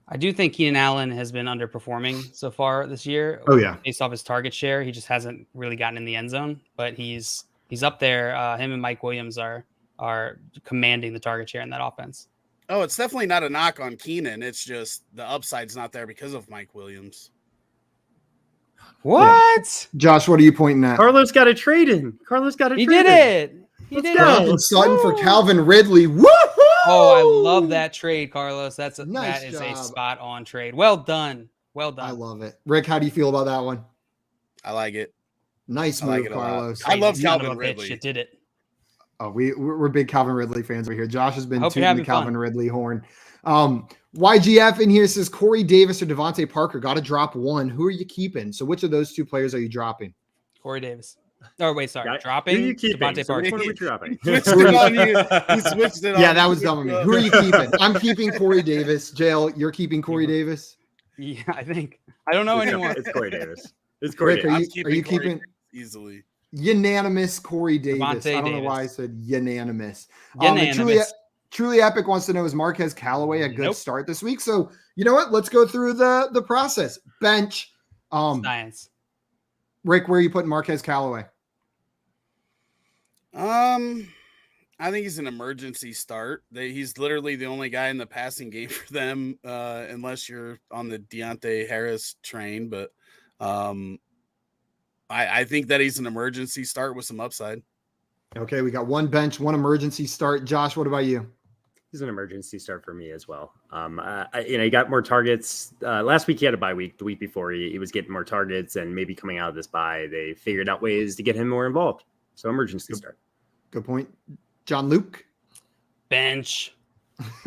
I do think Keenan Allen has been underperforming so far this year. Oh yeah, based off his target share, he just hasn't really gotten in the end zone. But he's up there. Him and Mike Williams are commanding the target share in that offense. Oh, it's definitely not a knock on Keenan. It's just the upside's not there because of Mike Williams. What? Yeah. Josh, what are you pointing at? Carlos got a trade in. He did it. He did it. Sutton for Calvin Ridley. Woohoo! Oh, I love that trade, Carlos. That is a spot on trade. Well done. Well done. I love it. Rick, how do you feel about that one? I like it. Nice move, Carlos. I love Calvin Ridley. You did it. Oh, we're big Calvin Ridley fans over here. Josh has been tooting the Calvin Ridley horn. YGF in here says Corey Davis or Devontae Parker. Got to drop one. Who are you keeping? So which of those two players are you dropping? Corey Davis. Oh, wait, sorry. Dropping? Who are you keeping? Devontae Parker. What are we dropping? He switched it on. Yeah, that was dumb of me. Who are you keeping? I'm keeping Corey Davis. JL, you're keeping Corey Davis? Yeah, I think. I don't know anymore. It's Corey Davis. It's Corey Rick, Davis. are you keeping easily? Unanimous Corey Davis. Devontae I don't know Davis. why I said unanimous. Truly Epic wants to know, is Marquez Callaway a good start this week? So you know what? Let's go through the process. Bench. Science. Rick, where are you putting Marquez Callaway? I think he's an emergency start. He's literally the only guy in the passing game for them, unless you're on the Deontay Harris train. But I think that he's an emergency start with some upside. Okay, we got one bench, one emergency start. Josh, what about you? He's an emergency start for me as well. He got more targets. Last week he had a bye week. The week before he was getting more targets, and maybe coming out of this bye, they figured out ways to get him more involved. So emergency start. Good point. John Luke? Bench.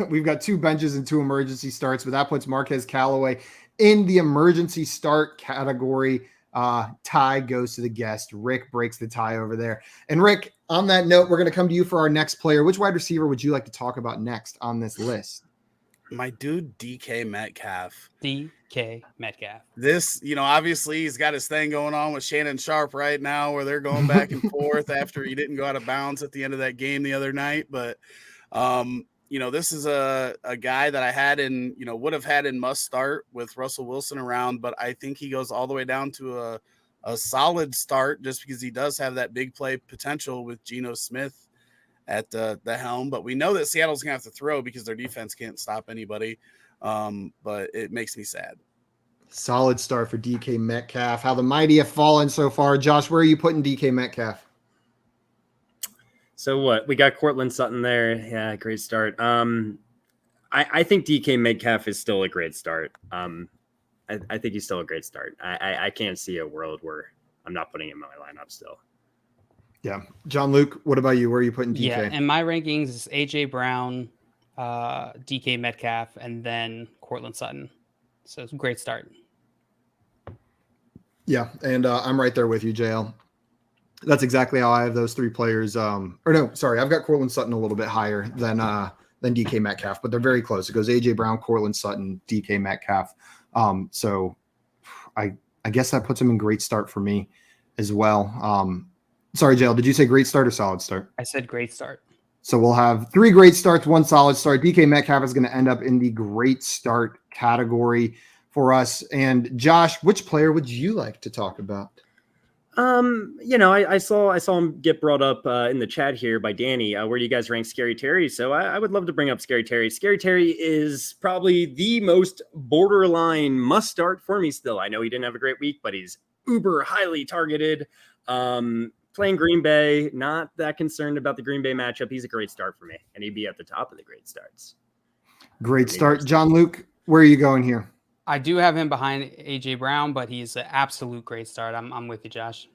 We've got 2 benches and 2 emergency starts, but that puts Marquez Callaway in the emergency start category. Tie goes to the guest. Rick breaks the tie over there. And Rick, on that note, we're going to come to you for our next player. Which wide receiver would you like to talk about next on this list? My dude, DK Metcalf. DK Metcalf. This, obviously he's got his thing going on with Shannon Sharp right now where they're going back and forth after he didn't go out of bounds at the end of that game the other night. But, this is a guy that I had in, would have had in must start with Russell Wilson around, but I think he goes all the way down to a solid start just because he does have that big play potential with Geno Smith at the helm. But we know that Seattle's going to have to throw because their defense can't stop anybody. But it makes me sad. Solid start for DK Metcalf. How the mighty have fallen so far. Josh, where are you putting DK Metcalf? So what? We got Cortland Sutton there. Yeah, great start. I think DK Metcalf is still a great start. I think he's still a great start. I can't see a world where I'm not putting him in my lineup still. Yeah. John Luke, what about you? Where are you putting DK? Yeah, in my rankings is AJ Brown, DK Metcalf, and then Cortland Sutton. So it's a great start. Yeah, and I'm right there with you, JL. That's exactly how I have those 3 players. I've got Cortland Sutton a little bit higher than DK Metcalf, but they're very close. It goes AJ Brown, Cortland Sutton, DK Metcalf. So I guess that puts him in great start for me as well. Sorry, JL, did you say great start or solid start? I said great start. So we'll have 3 great starts, 1 solid start. DK Metcalf is going to end up in the great start category for us. And Josh, which player would you like to talk about? I saw him get brought up in the chat here by Danny. Where do you guys rank Scary Terry? So I would love to bring up Scary Terry. Scary Terry is probably the most borderline must start for me still. I know he didn't have a great week, but he's uber highly targeted. playing Green Bay, not that concerned about the Green Bay matchup. He's a great start for me, and he'd be at the top of the great starts. Great start. John Luke, where are you going here? I do have him behind AJ Brown, but he's an absolute great start. I'm with you, Josh.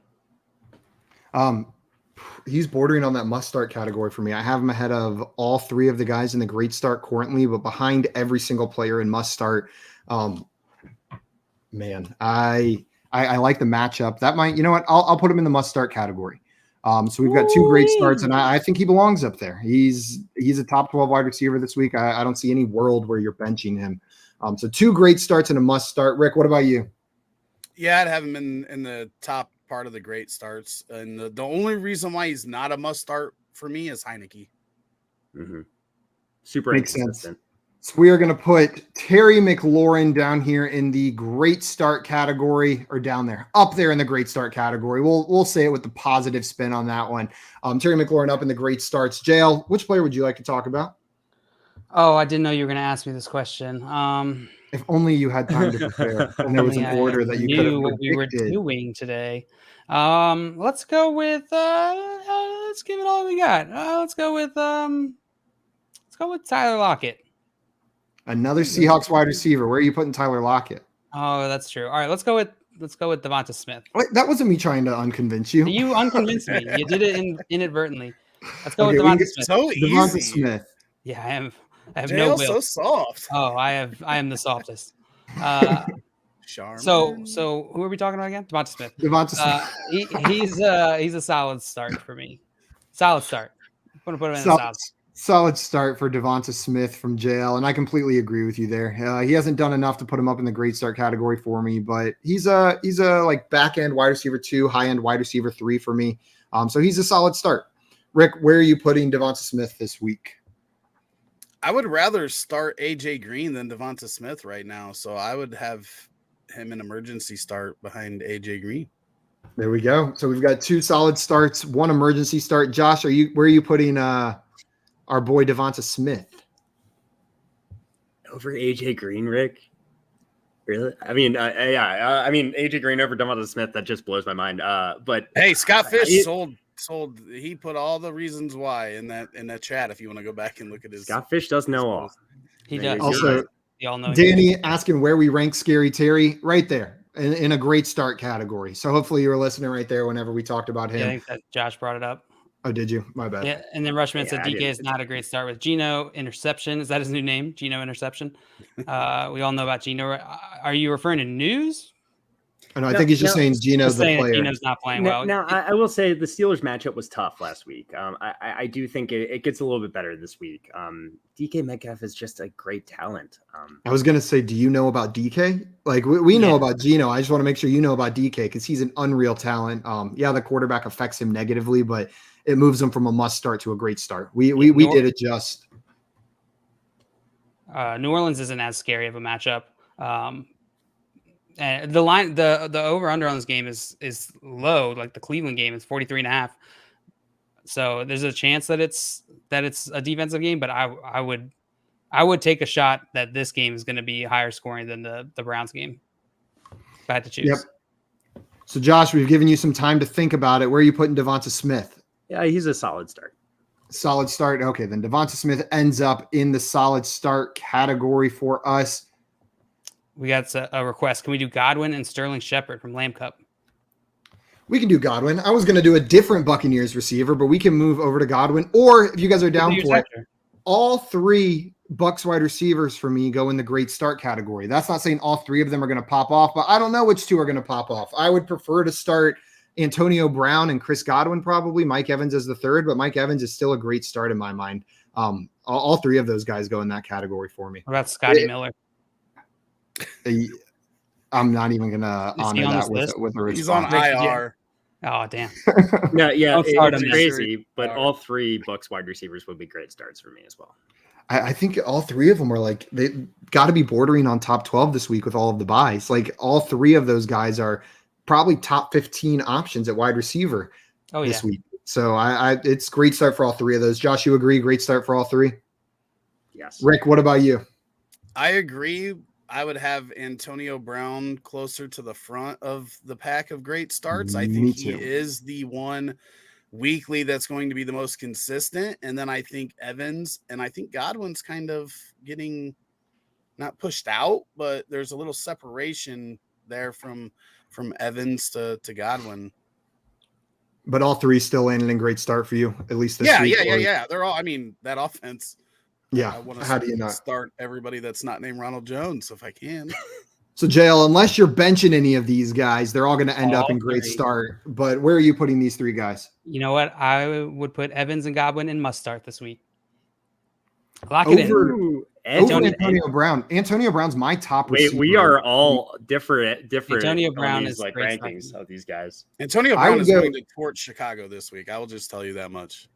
He's bordering on that must start category for me. I have him ahead of all three of the guys in the great start currently, but behind every single player in must start. Man, I like the matchup. That might, you know what? I'll put him in the must start category. So we've got two great starts, and I think he belongs up there. He's a top 12 wide receiver this week. I don't see any world where you're benching him. So two great starts and a must start. Rick, what about you? Yeah, I'd have him in the top part of the great starts. And the only reason why he's not a must start for me is Heineke. Mm-hmm. Super Makes inconsistent. sense. So we are going to put Terry McLaurin down here in the great start category, or down there, up there in the great start category. We'll say it with the positive spin on that one. Terry McLaurin up in the great starts. JL, which player would you like to talk about? Oh, I didn't know you were going to ask me this question. If only you had time to prepare, and there was an order that you could have what we were doing today. Let's go with let's give it all we got. Let's go with Tyler Lockett. Another Seahawks wide receiver. Where are you putting Tyler Lockett? Oh, that's true. All right, let's go with Devonta Smith. Wait, that wasn't me trying to unconvince you. You unconvinced me. You did it inadvertently. Let's go with Devonta Smith. So easy. Devonta Smith. Yeah, I have JL no so soft. Oh, I am the softest. So who are we talking about again? Devonta Smith. Devonta Smith. He's a solid start for me. Solid start. I'm gonna put him in a solid start for Devonta Smith from JL, and I completely agree with you there. He hasn't done enough to put him up in the great start category for me, but he's a like back end wide receiver 2, high end wide receiver 3 for me. So he's a solid start. Rick, where are you putting Devonta Smith this week? I would rather start AJ Green than Devonta Smith right now, so I would have him an emergency start behind AJ Green. There we go. So we've got 2 solid starts, 1 emergency start. Josh, where are you putting our boy Devonta Smith? Over AJ Green, Rick? Really? I mean, I mean AJ Green over Devonta Smith. That just blows my mind. But hey, Scott Fish sold. He put all the reasons why in that chat. If you want to go back and look at his, Scott Fish does know all. He does. Also, y'all know. Danny asking where we rank Scary Terry, right there in a great start category. So hopefully you were listening right there whenever we talked about him. Yeah, I think that Josh brought it up. Oh, did you? My bad. Yeah, and then Rushman said DK is not a great start with Geno Interception. Is that his new name? Geno Interception. We all know about Geno. Are you referring to news? No, I think he's just saying Geno's the player. Geno's not playing well. Now, I will say the Steelers matchup was tough last week. I do think it gets a little bit better this week. DK Metcalf is just a great talent. I was going to say, do you know about DK? Like, we know about Geno. I just want to make sure you know about DK because he's an unreal talent. Yeah, the quarterback affects him negatively, but it moves him from a must start to a great start. We did adjust. New Orleans isn't as scary of a matchup. And the line, the over under on this game is low. Like the Cleveland game is 43.5. So there's a chance that it's a defensive game, but I would take a shot that this game is going to be higher scoring than the Browns game. If I had to choose. Yep. So Josh, we've given you some time to think about it. Where are you putting Devonta Smith? Yeah, he's a solid start. Solid start. Okay, then Devonta Smith ends up in the solid start category for us. We got a request. Can we do Godwin and Sterling Shepard from Lamb Cup? We can do Godwin. I was going to do a different Buccaneers receiver, but we can move over to Godwin. Or if you guys are down for it, all 3 Bucs wide receivers for me go in the great start category. That's not saying all 3 of them are going to pop off, but I don't know which 2 are going to pop off. I would prefer to start Antonio Brown and Chris Godwin, probably. Mike Evans is the 3rd, but Mike Evans is still a great start in my mind. All 3 of those guys go in that category for me. What about Scotty Miller? I'm not even going to honor that with a response. He's on IR. Oh, damn. Yeah, it's crazy, but all 3 Bucs wide receivers would be great starts for me as well. I think all 3 of them are like, they got to be bordering on top 12 this week with all of the buys. Like all 3 of those guys are probably top 15 options at wide receiver this week. So it's great start for all 3 of those. Josh, you agree? Great start for all 3? Yes. Rick, what about you? I agree. I would have Antonio Brown closer to the front of the pack of great starts. I Me think too. he is the one weekly that's going to be the most consistent. And then I think Evans and I think Godwin's kind of getting not pushed out, but there's a little separation there from Evans to Godwin. But all three still landed in great start for you, at least this week. Yeah. They're all, I mean, that offense. Yeah. I want How do you to not start everybody that's not named Ronald Jones if I can. So JL, unless you're benching any of these guys, they're all going to end up in great three. start. But where are you putting these three guys? You know what? I would put Evans and Godwin in must start this week. Lock it in. Ooh, Over Antonio Brown. Antonio Brown's my top receiver. We are all different. Antonio Brown is like great rankings stuff. of these guys. Antonio Brown is going to torch Chicago this week. I will just tell you that much.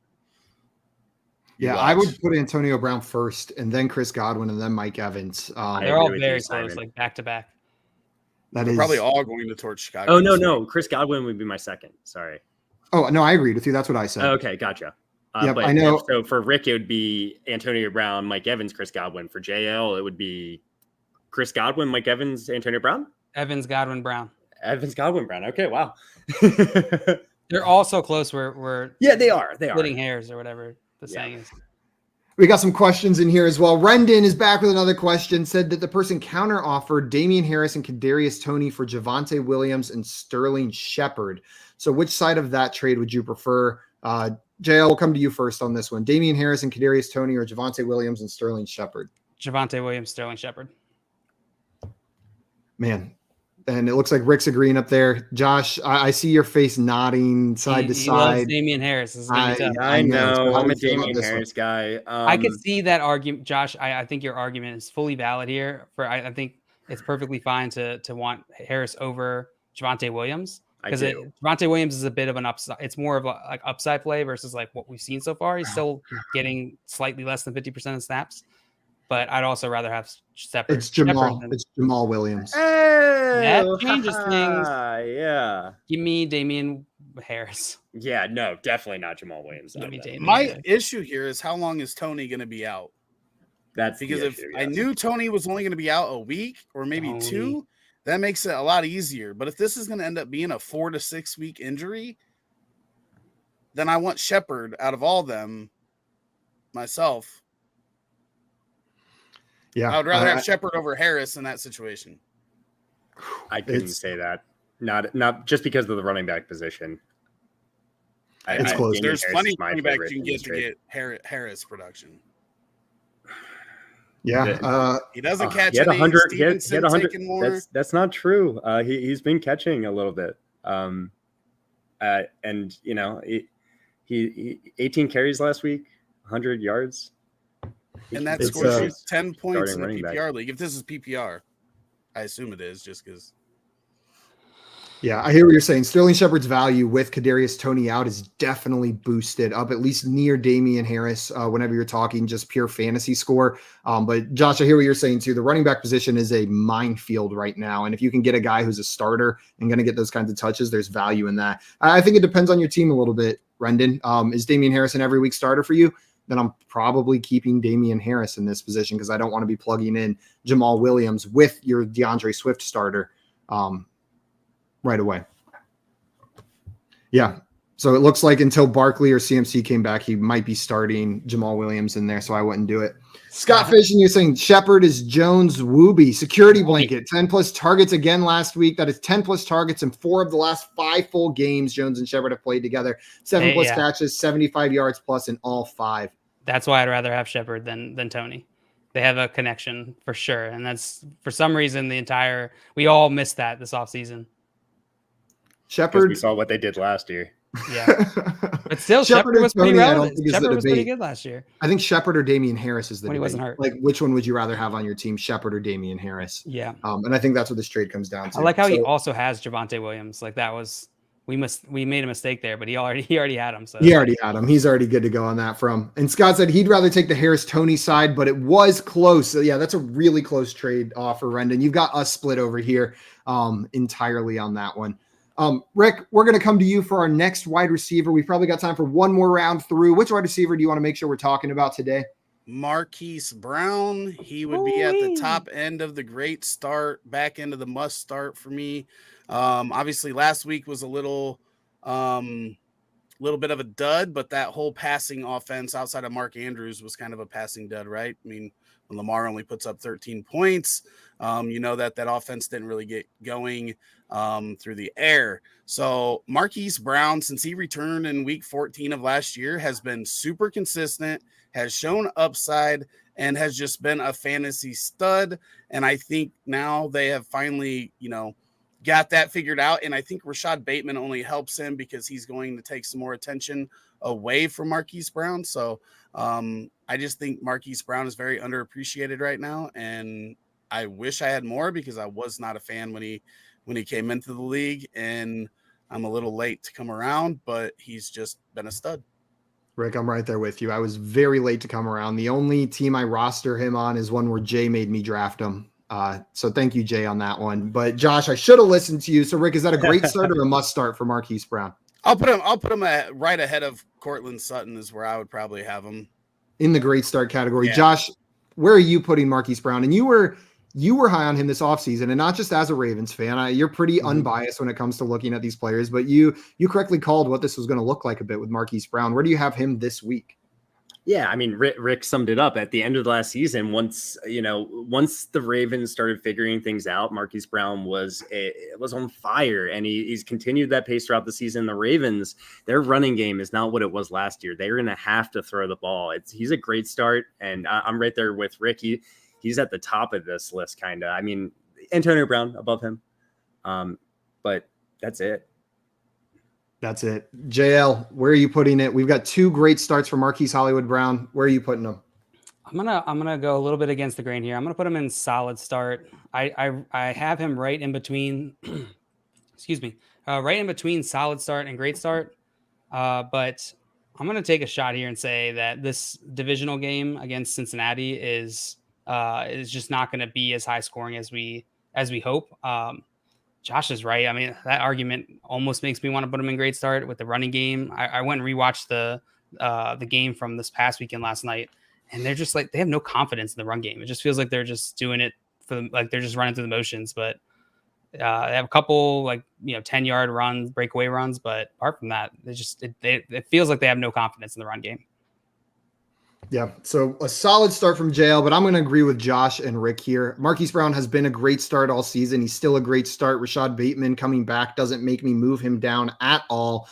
Yeah, I would put Antonio Brown first, and then Chris Godwin, and then Mike Evans. They're all very close, like back to back. That They're is probably all going to torch Chicago. Oh no, Chris Godwin would be my second. Sorry. Oh no, I agreed with you. That's what I said. Okay, gotcha. Yep, I know. So for Rick, it would be Antonio Brown, Mike Evans, Chris Godwin. For JL, it would be Chris Godwin, Mike Evans, Antonio Brown. Evans, Godwin, Brown. Evans, Godwin, Brown. Okay, wow. They're all so close. We're they are. splitting hairs or whatever the saying is. We got some questions in here as well. Rendon is back with another question. Said that the person counter offered Damian Harris and Kadarius Toney for Javonte Williams and Sterling Shepard. So which side of that trade would you prefer? JL, we'll come to you first on this one. Damian Harris and Kadarius Toney or Javonte Williams and Sterling Shepard? Javonte Williams, Sterling Shepard. Man, and it looks like Rick's agreeing up there. Josh, I see your face nodding side to He side. loves Damian Harris. This is gonna be tough. I know. How I'm do a you feel about Damian this Harris guy. I could see that argument, Josh. I think your argument is fully valid here. I think it's perfectly fine to want Harris over Javonte Williams because Javonte Williams is a bit of an upside. It's more of a like upside play versus like what we've seen so far. He's still getting slightly less than 50% of snaps, but I'd also rather have Shepard. It's Jamal. It's Jamal Williams. That changes things. Yeah. Give me Damian Harris. Yeah, no, definitely not Jamal Williams. Give me Damian My Harris. issue here is how long is Tony going to be out? That's because if I knew Tony was only going to be out a week or maybe two, that makes it a lot easier. But if this is going to end up being a 4 to 6 week injury, then I want Shepard out of all of them myself. Yeah, I would rather have Shepard over Harris in that situation. I couldn't say that. Not just because of the running back position. It's close. There's plenty of running backs you can get Harris production. Yeah, he doesn't catch. He had 100. He had 100. Taking more. That's not true. He's been catching a little bit. And you know, he 18 carries last week, 100 yards. And that scores you 10 points in the PPR league. If this is PPR, I assume it is just because. Yeah, I hear what you're saying. Sterling Shepard's value with Kadarius Toney out is definitely boosted up at least near Damian Harris whenever you're talking just pure fantasy score. But Josh, I hear what you're saying too. The running back position is a minefield right now. And if you can get a guy who's a starter and going to get those kinds of touches, there's value in that. I think it depends on your team a little bit, Rendon. Is Damian Harris an every week starter for you? Then I'm probably keeping Damian Harris in this position because I don't want to be plugging in Jamal Williams with your DeAndre Swift starter right away. Yeah. So it looks like until Barkley or CMC came back, he might be starting Jamal Williams in there. So I wouldn't do it. Scott Fish, and you're saying Shepard is Jones Wooby security blanket, 10 plus targets again last week. That is 10 plus targets in 4 of the last 5 full games Jones and Shepard have played together. 7 plus catches, 75 yards plus in all 5. That's why I'd rather have Shepard than Toney. They have a connection for sure. And that's for some reason we all missed that this offseason. Shepard, we saw what they did last year. Yeah, but still, Shepard was pretty relevant. Shepard was pretty good last year. I think Shepard or Damian Harris is the when debate. He wasn't hurt. Like, which one would you rather have on your team, Shepard or Damian Harris? Yeah, and I think that's what this trade comes down to. I like how he also has Javonte Williams. Like that was we made a mistake there, but he already had him. So he already had him. He's already good to go on that from. And Scott said he'd rather take the Harris Toney side, but it was close. So yeah, that's a really close trade offer, Rendon. You've got us split over here entirely on that one. Rick, we're going to come to you for our next wide receiver. We've probably got time for one more round through. Which wide receiver do you want to make sure we're talking about today? Marquise Brown. He would be at the top end of the great start, back end of the must start for me. Obviously, last week was a little bit of a dud, but that whole passing offense outside of Mark Andrews was kind of a passing dud, right? I mean, when Lamar only puts up 13 points, that offense didn't really get going through the air. So Marquise Brown, since he returned in week 14 of last year, has been super consistent, has shown upside, and has just been a fantasy stud. And I think now they have finally, got that figured out. And I think Rashad Bateman only helps him because he's going to take some more attention away from Marquise Brown. So I just think Marquise Brown is very underappreciated right now. And I wish I had more because I was not a fan when he came into the league, and I'm a little late to come around, but he's just been a stud. Rick, I'm right there with you. I was very late to come around. The only team I roster him on is one where Jay made me draft him. So thank you, Jay, on that one. But Josh, I should have listened to you. So Rick, is that a great start or a must start for Marquise Brown? I'll put him right ahead of Cortland Sutton is where I would probably have him in the great start category. Yeah. Josh, where are you putting Marquise Brown? And you were high on him this offseason, and not just as a Ravens fan. You're pretty unbiased when it comes to looking at these players, but you correctly called what this was going to look like a bit with Marquise Brown. Where do you have him this week? Yeah, I mean, Rick summed it up at the end of the last season. Once the Ravens started figuring things out, Marquise Brown was on fire, and he's continued that pace throughout the season. The Ravens, their running game is not what it was last year. They're going to have to throw the ball. He's a great start, and I'm right there with Rick. He's at the top of this list, kind of. I mean, Antonio Brown above him, but that's it. That's it. JL, where are you putting it? We've got two great starts for Marquise Hollywood Brown. Where are you putting them? I'm gonna go a little bit against the grain here. I'm gonna put him in solid start. I have him right in between. Excuse me, right in between solid start and great start. But I'm gonna take a shot here and say that this divisional game against Cincinnati is just not going to be as high scoring as we hope. Josh is right. I mean, that argument almost makes me want to put him in great start with the running game. I went and rewatched the game from this past weekend last night, and they're just like, they have no confidence in the run game. It just feels like they're just doing it like they're just running through the motions. But they have a couple 10-yard runs, breakaway runs, but apart from that, it feels like they have no confidence in the run game. Yeah, so a solid start from JL, but I'm going to agree with Josh and Rick here. Marquise Brown has been a great start all season. He's still a great start. Rashad Bateman coming back doesn't make me move him down at all.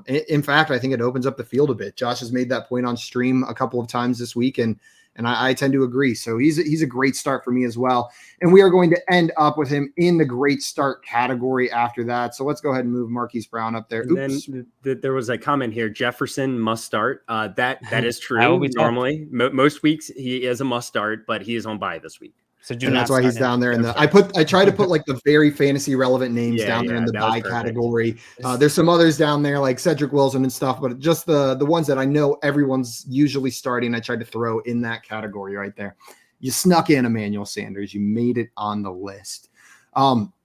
In fact, I think it opens up the field a bit. Josh has made that point on stream a couple of times this week, and I tend to agree. So he's a great start for me as well. And we are going to end up with him in the great start category after that. So let's go ahead and move Marquise Brown up there. Oops. And then there was a comment here. Jefferson must start. That is true. Normally, most weeks he is a must start, but he is on bye this week. So that's why he's down there in the. I try to put like the very fantasy relevant names down there in the bye category. There's some others down there like Cedric Wilson and stuff, but just the ones that I know everyone's usually starting, I tried to throw in that category right there. You snuck in Emmanuel Sanders. You made it on the list.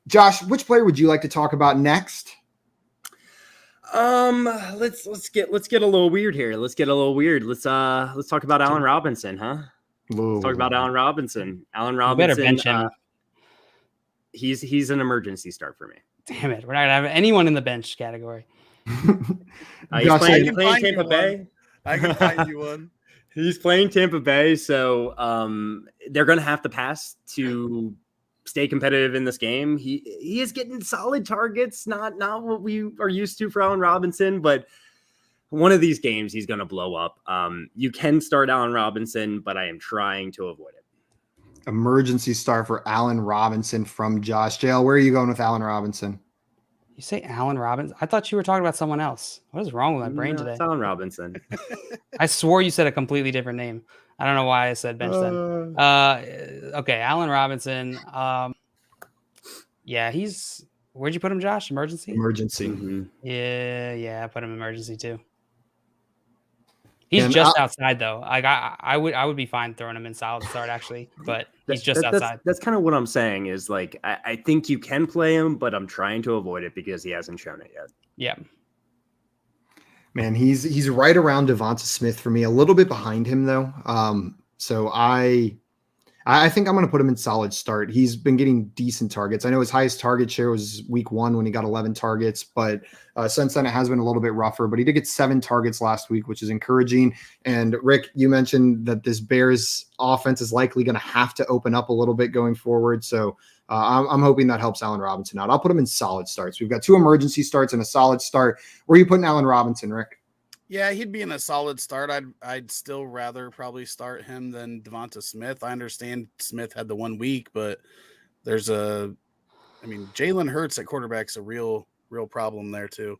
Josh, which player would you like to talk about next? Let's get a little weird here. Let's talk about Allen Robinson, huh? Let's talk about Allen Robinson. Allen Robinson. Better bench him. He's an emergency start for me. Damn it, we're not gonna have anyone in the bench category. He's playing Tampa Bay. I can find you one. He's playing Tampa Bay, so they're going to have to pass to stay competitive in this game. He is getting solid targets, not what we are used to for Allen Robinson, but one of these games he's going to blow up. You can start Allen Robinson, but I am trying to avoid it. Emergency start for Allen Robinson from Josh. JL, where are you going with Allen Robinson? You say Allen Robinson? I thought you were talking about someone else. What is wrong with my brain today? It's Allen Robinson. I swore you said a completely different name. I don't know why I said bench then. Okay, Allen Robinson. Yeah, where'd you put him, Josh? Emergency? Emergency. Mm-hmm. Yeah, I put him emergency too. He's just outside though. Like I would be fine throwing him in solid start actually, but he's just outside. That's kind of what I'm saying is like I think you can play him, but I'm trying to avoid it because he hasn't shown it yet. Yeah. Man, he's right around Devonta Smith for me, a little bit behind him though. So I think I'm going to put him in solid start. He's been getting decent targets. I know his highest target share was week 1 when he got 11 targets, but since then it has been a little bit rougher. But he did get 7 targets last week, which is encouraging. And Rick, you mentioned that this Bears offense is likely going to have to open up a little bit going forward. So I'm hoping that helps Allen Robinson out. I'll put him in solid starts. We've got 2 emergency starts and a solid start. Where are you putting Allen Robinson, Rick? Yeah, he'd be in a solid start. I'd still rather probably start him than Devonta Smith. I understand Smith had the 1 week, but Jalen Hurts at quarterback's a real problem there too.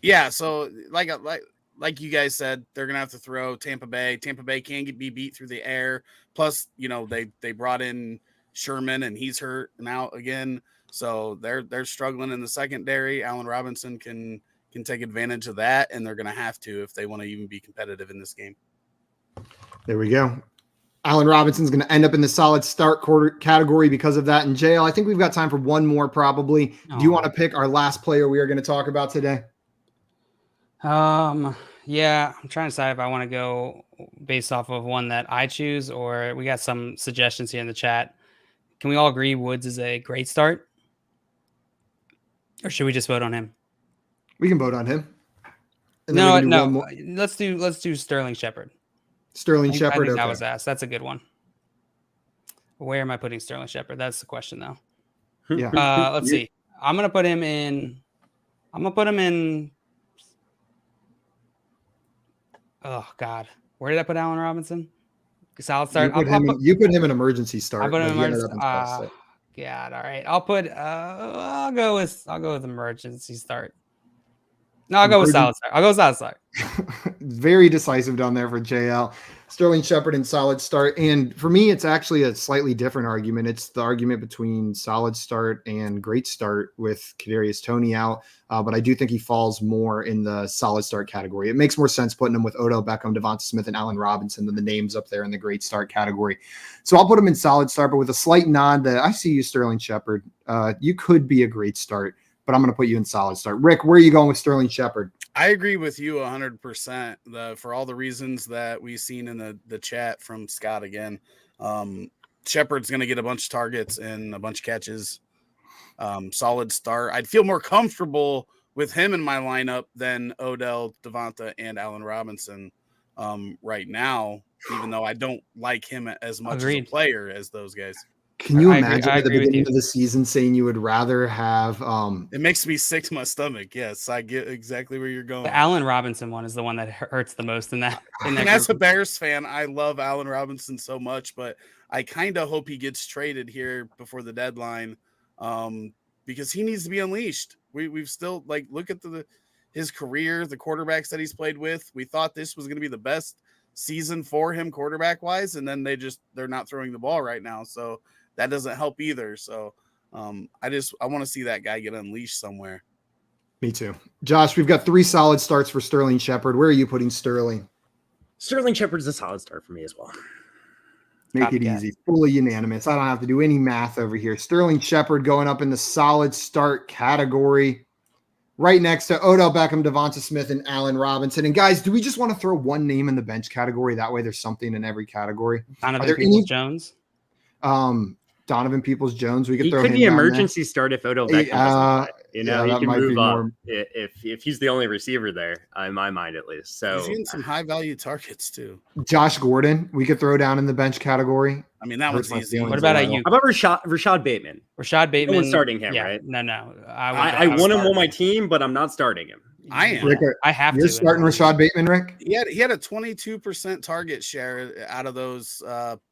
Yeah, so like you guys said, they're gonna have to throw Tampa Bay. Tampa Bay can be beat through the air. Plus, they brought in Sherman and he's hurt now again, so they're struggling in the secondary. Allen Robinson can take advantage of that, and they're going to have to if they want to even be competitive in this game. There we go. Allen Robinson's going to end up in the solid start quarter category because of that. And JL, I think we've got time for one more probably. Do you want to pick our last player we are going to talk about today? Yeah, I'm trying to decide if I want to go based off of one that I choose, or we got some suggestions here in the chat. Can we all agree Woods is a great start? Or should we just vote on him? We can vote on him. No. Let's do Sterling Shepard. Sterling Shepard. I think that was asked. That's a good one. Where am I putting Sterling Shepard? That's the question, though. Yeah. Let's see. I'm gonna put him in. Oh God, where did I put Allen Robinson? Solid start. You put him in emergency start. I put him in emergency. God, all right. I'll go with emergency start. No, I'll go with solid start. Very decisive down there for JL. Sterling Shepard in solid start. And for me, it's actually a slightly different argument. It's the argument between solid start and great start with Kadarius Toney out. But I do think he falls more in the solid start category. It makes more sense putting him with Odell Beckham, Devonta Smith, and Allen Robinson than the names up there in the great start category. So I'll put him in solid start, but with a slight nod that I see you, Sterling Shepard. You could be a great start, but I'm going to put you in solid start. Rick, where are you going with Sterling Shepard? I agree with you 100%. For all the reasons that we've seen in the chat from Scott again. Shepard's going to get a bunch of targets and a bunch of catches. Solid start. I'd feel more comfortable with him in my lineup than Odell, Devonta, and Allen Robinson right now, even though I don't like him as much as a player as those guys. Can you imagine at the beginning of the season saying you would rather have it makes me sick to my stomach. Yes, I get exactly where you're going. The Allen Robinson one is the one that hurts the most in that. And as a Bears fan, I love Allen Robinson so much, but I kind of hope he gets traded here before the deadline because he needs to be unleashed. We've still look at his career, the quarterbacks that he's played with. We thought this was going to be the best season for him quarterback wise, and then they're not throwing the ball right now. So that doesn't help either. So I want to see that guy get unleashed somewhere. Me too. Josh, we've got 3 solid starts for Sterling Shepard. Where are you putting Sterling? Sterling Shepard's a solid start for me as well. Make it easy. Fully unanimous. I don't have to do any math over here. Sterling Shepard going up in the solid start category. Right next to Odell Beckham, Devonta Smith, and Allen Robinson. And guys, do we just want to throw one name in the bench category? That way there's something in every category. Donovan Peoples-Jones. Donovan Peoples-Jones. We could he throw could him be emergency start if Odell Beckham doesn't play. He can move up if he's the only receiver there, in my mind at least. So he's getting some high value targets too. Josh Gordon, we could throw down in the bench category. I mean, that one's easy. What about Ayuk? How about Rashad Bateman? Rashad Bateman. No one's starting him, right? No. I want him on my team, but I'm not starting him. I am. Rick, I have You're starting Rashad Bateman, Rick? He had a 22% target share out of those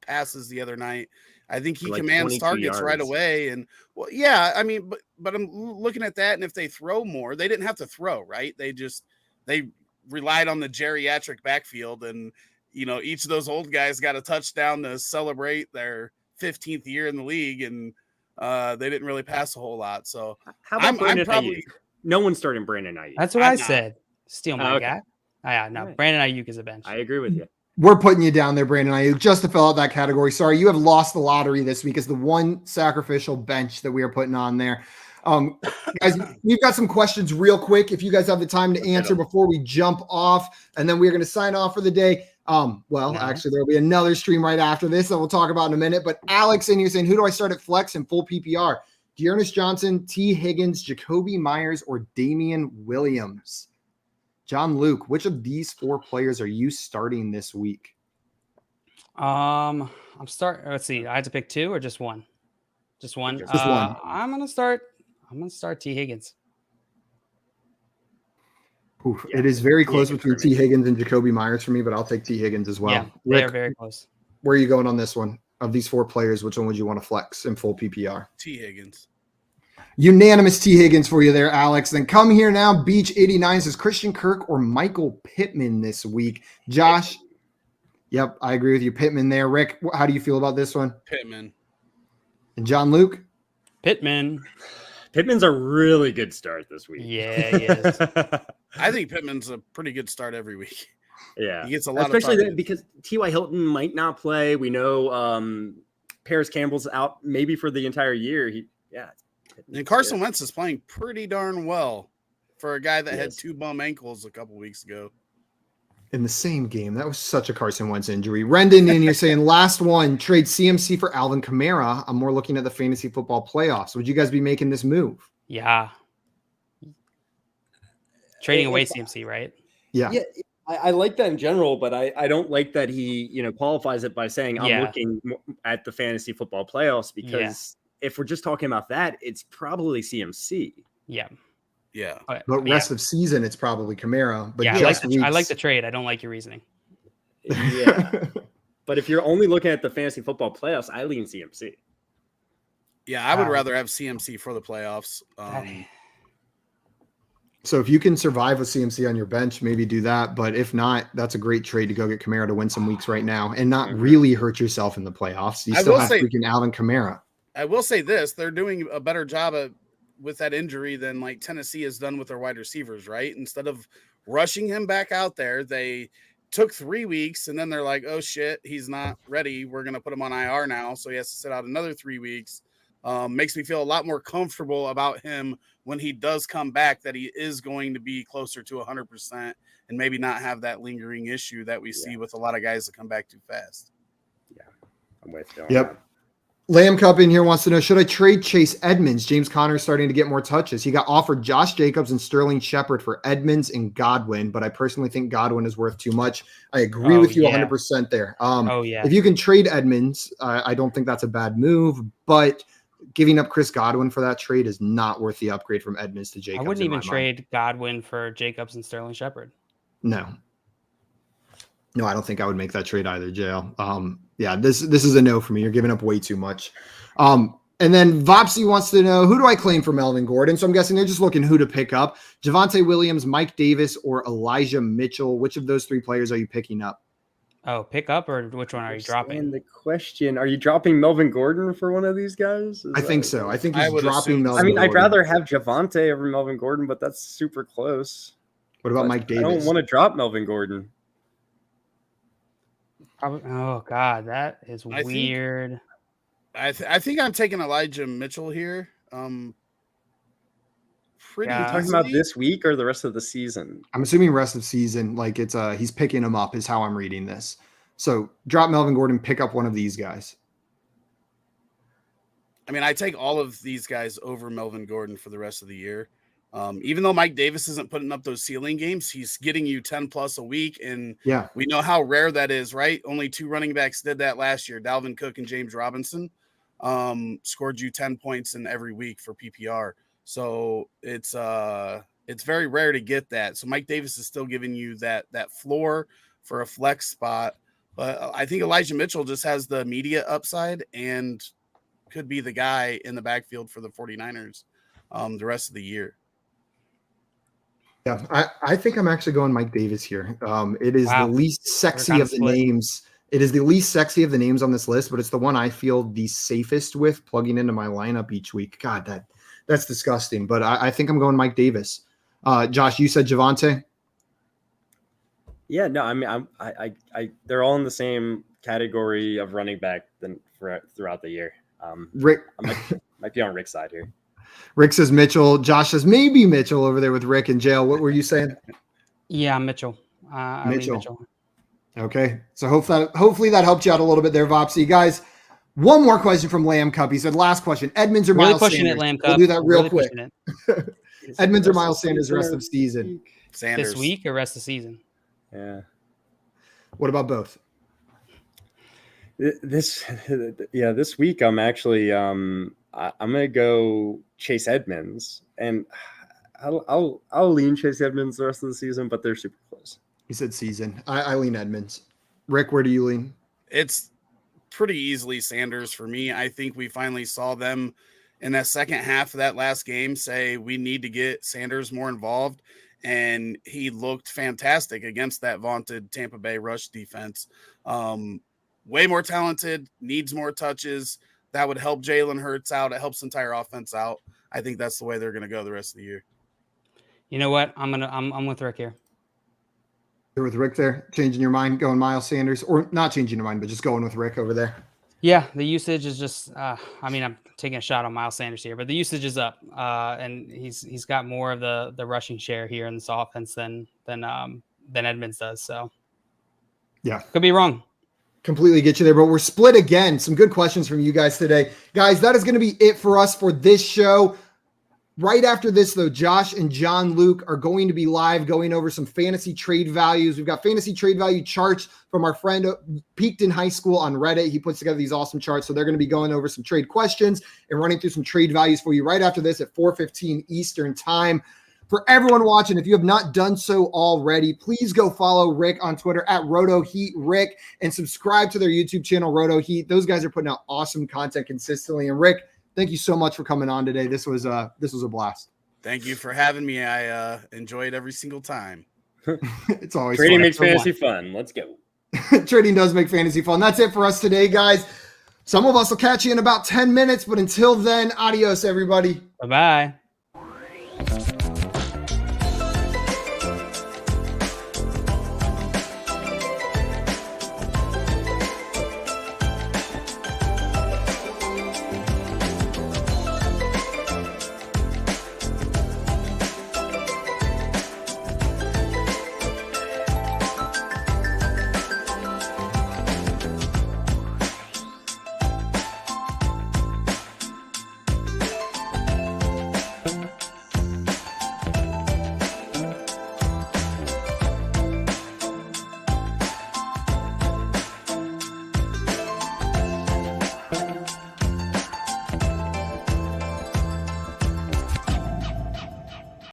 passes the other night. I think he commands targets right away. And well, yeah, I mean, but I'm looking at that. And if they throw more, they didn't have to throw, right? They relied on the geriatric backfield. And, each of those old guys got a touchdown to celebrate their 15th year in the league. And they didn't really pass a whole lot. So how about Brandon Ayuk? No one's starting Brandon Ayuk. That's what I said. Steal my guy. No, right. Brandon Ayuk is a bench. I agree with you. We're putting you down there, Brandon Ayuk, just to fill out that category. Sorry, you have lost the lottery this week as the one sacrificial bench that we are putting on there. Guys, we've got some questions real quick if you guys have the time to answer before we jump off, and then we're going to sign off for the day. Well, actually, there'll be another stream right after this that we'll talk about in a minute. But Alex in here saying, who do I start at flex in full PPR? Dearness Johnson, T. Higgins, Jacoby Myers, or Damian Williams? John Luke, which of these 4 players are you starting this week? Let's see. I had to pick 2 or just one? Just one. Just one. I'm gonna start T. Higgins. Oof, it is very close between T. Higgins and Jacoby Myers for me, but I'll take T. Higgins as well. Yeah, they are very close. Where are you going on this one? Of these 4 players, which one would you want to flex in full PPR? T. Higgins. Unanimous T. Higgins for you there, Alex. Then come here now. Beach 89 says Christian Kirk or Michael Pittman this week. Josh. Yep, I agree with you. Pittman there. Rick, how do you feel about this one? Pittman. And John Luke? Pittman's a really good start this week. Yeah, he is. I think Pittman's a pretty good start every week. Yeah, he gets a lot, especially because T.Y. Hilton might not play. We know Paris Campbell's out maybe for the entire year. And Carson Wentz is playing pretty darn well for a guy that had 2 bum ankles a couple weeks ago. In the same game, that was such a Carson Wentz injury. Rendon in here saying last one, trade CMC for Alvin Kamara. I'm more looking at the fantasy football playoffs. Would you guys be making this move? Yeah. Trading away CMC, right? Yeah. I like that in general, but I don't like that he qualifies it by saying I'm looking at the fantasy football playoffs, because if we're just talking about that, it's probably CMC. Yeah. Yeah. But rest of season, it's probably Kamara. But I like the trade. I don't like your reasoning. Yeah. But if you're only looking at the fantasy football playoffs, I lean CMC. Yeah, I would rather have CMC for the playoffs. So if you can survive with CMC on your bench, maybe do that. But if not, that's a great trade to go get Kamara to win some weeks right now and not really hurt yourself in the playoffs. You still have freaking Alvin Kamara. I will say this. They're doing a better job with that injury than like Tennessee has done with their wide receivers, right? Instead of rushing him back out there, they took 3 weeks and then they're like, oh shit, he's not ready. We're going to put him on IR now. So he has to sit out another 3 weeks. Makes me feel a lot more comfortable about him when he does come back, that he is going to be closer to 100% and maybe not have that lingering issue that we see with a lot of guys that come back too fast. Yeah, I'm with you. Yep. Lamb Cup in here wants to know, should I trade Chase Edmonds? James Conner is starting to get more touches. He got offered Josh Jacobs and Sterling Shepard for Edmonds and Godwin, but I personally think Godwin is worth too much. I agree with you 100% there. If you can trade Edmonds, I don't think that's a bad move, but giving up Chris Godwin for that trade is not worth the upgrade from Edmonds to Jacobs. I wouldn't even trade Godwin for Jacobs and Sterling Shepard. No, I don't think I would make that trade either, JL. This is a no for me. You're giving up way too much. And then Vopsy wants to know, who do I claim for Melvin Gordon? So I'm guessing they're just looking who to pick up. Javonte Williams, Mike Davis, or Elijah Mitchell. Which of those 3 players are you picking up? Oh, pick up, or which one are you dropping? The question, are you dropping Melvin Gordon for one of these guys? I think so. I think he's dropping Melvin Gordon. I'd rather have Javonte over Melvin Gordon, but that's super close. What about Mike Davis? I don't want to drop Melvin Gordon. Oh, God, that is weird. I think I'm taking Elijah Mitchell here. Are you talking about this week or the rest of the season? I'm assuming rest of season. Like it's he's picking him up is how I'm reading this. So drop Melvin Gordon, pick up one of these guys. I mean, I take all of these guys over Melvin Gordon for the rest of the year. Even though Mike Davis isn't putting up those ceiling games, he's getting you 10 plus a week. And we know how rare that is, right? Only 2 running backs did that last year. Dalvin Cook and James Robinson scored you 10 points in every week for PPR. So it's very rare to get that. So Mike Davis is still giving you that floor for a flex spot. But I think Elijah Mitchell just has the immediate upside and could be the guy in the backfield for the 49ers the rest of the year. Yeah, I think I'm actually going Mike Davis here. It is the least sexy of the names. It is the least sexy of the names on this list, but it's the one I feel the safest with plugging into my lineup each week. God, that's disgusting. But I think I'm going Mike Davis. Josh, you said Javonte? Yeah, no, I mean, I they're all in the same category of running back throughout the year. Rick, I might be on Rick's side here. Rick says Mitchell. Josh says maybe Mitchell over there with Rick in jail. What were you saying? Yeah, Mitchell. Mitchell. Okay. So hopefully that helped you out a little bit there, Vopsy. Guys, one more question from Lamb Cup. He said, last question. Edmonds or Really Miles pushing Sanders? it, Lamb Cup. We'll do that real Really quick. pushing it. Edmonds or Miles Sanders the rest of the season? Sanders. This week or rest of the season? Yeah. What about both? This week I'm actually I'm gonna go Chase Edmonds, and I'll lean Chase Edmonds the rest of the season, but they're super close. He said season. I lean Edmonds. Rick, where do you lean? It's pretty easily Sanders for me. I think we finally saw them in that second half of that last game say we need to get Sanders more involved, and he looked fantastic against that vaunted Tampa Bay rush defense. Way more talented, needs more touches. That would help Jalen Hurts out. It helps the entire offense out. I think that's the way they're going to go the rest of the year. You know what? I'm with Rick here. You're with Rick there, changing your mind, going Miles Sanders, or not changing your mind, but just going with Rick over there. Yeah, the usage is just. I'm taking a shot on Miles Sanders here, but the usage is up, and he's got more of the rushing share here in this offense than Edmonds does. So, yeah, could be wrong. Completely get you there, but we're split again. Some good questions from you guys today. Guys, that is going to be it for us for this show. Right after this, though, Josh and John Luke are going to be live going over some fantasy trade values. We've got fantasy trade value charts from our friend Peaked in High School on Reddit. He puts together these awesome charts. So they're going to be going over some trade questions and running through some trade values for you right after this at 4:15 Eastern time. For everyone watching, if you have not done so already, please go follow Rick on Twitter at RotoHeatRick and subscribe to their YouTube channel, RotoHeat. Those guys are putting out awesome content consistently. And Rick, thank you so much for coming on today. This was a blast. Thank you for having me. I enjoy it every single time. It's always trading fun. makes fantasy fun. Let's go. Trading does make fantasy fun. That's it for us today, guys. Some of us will catch you in about 10 minutes, but until then, adios, everybody. Bye-bye.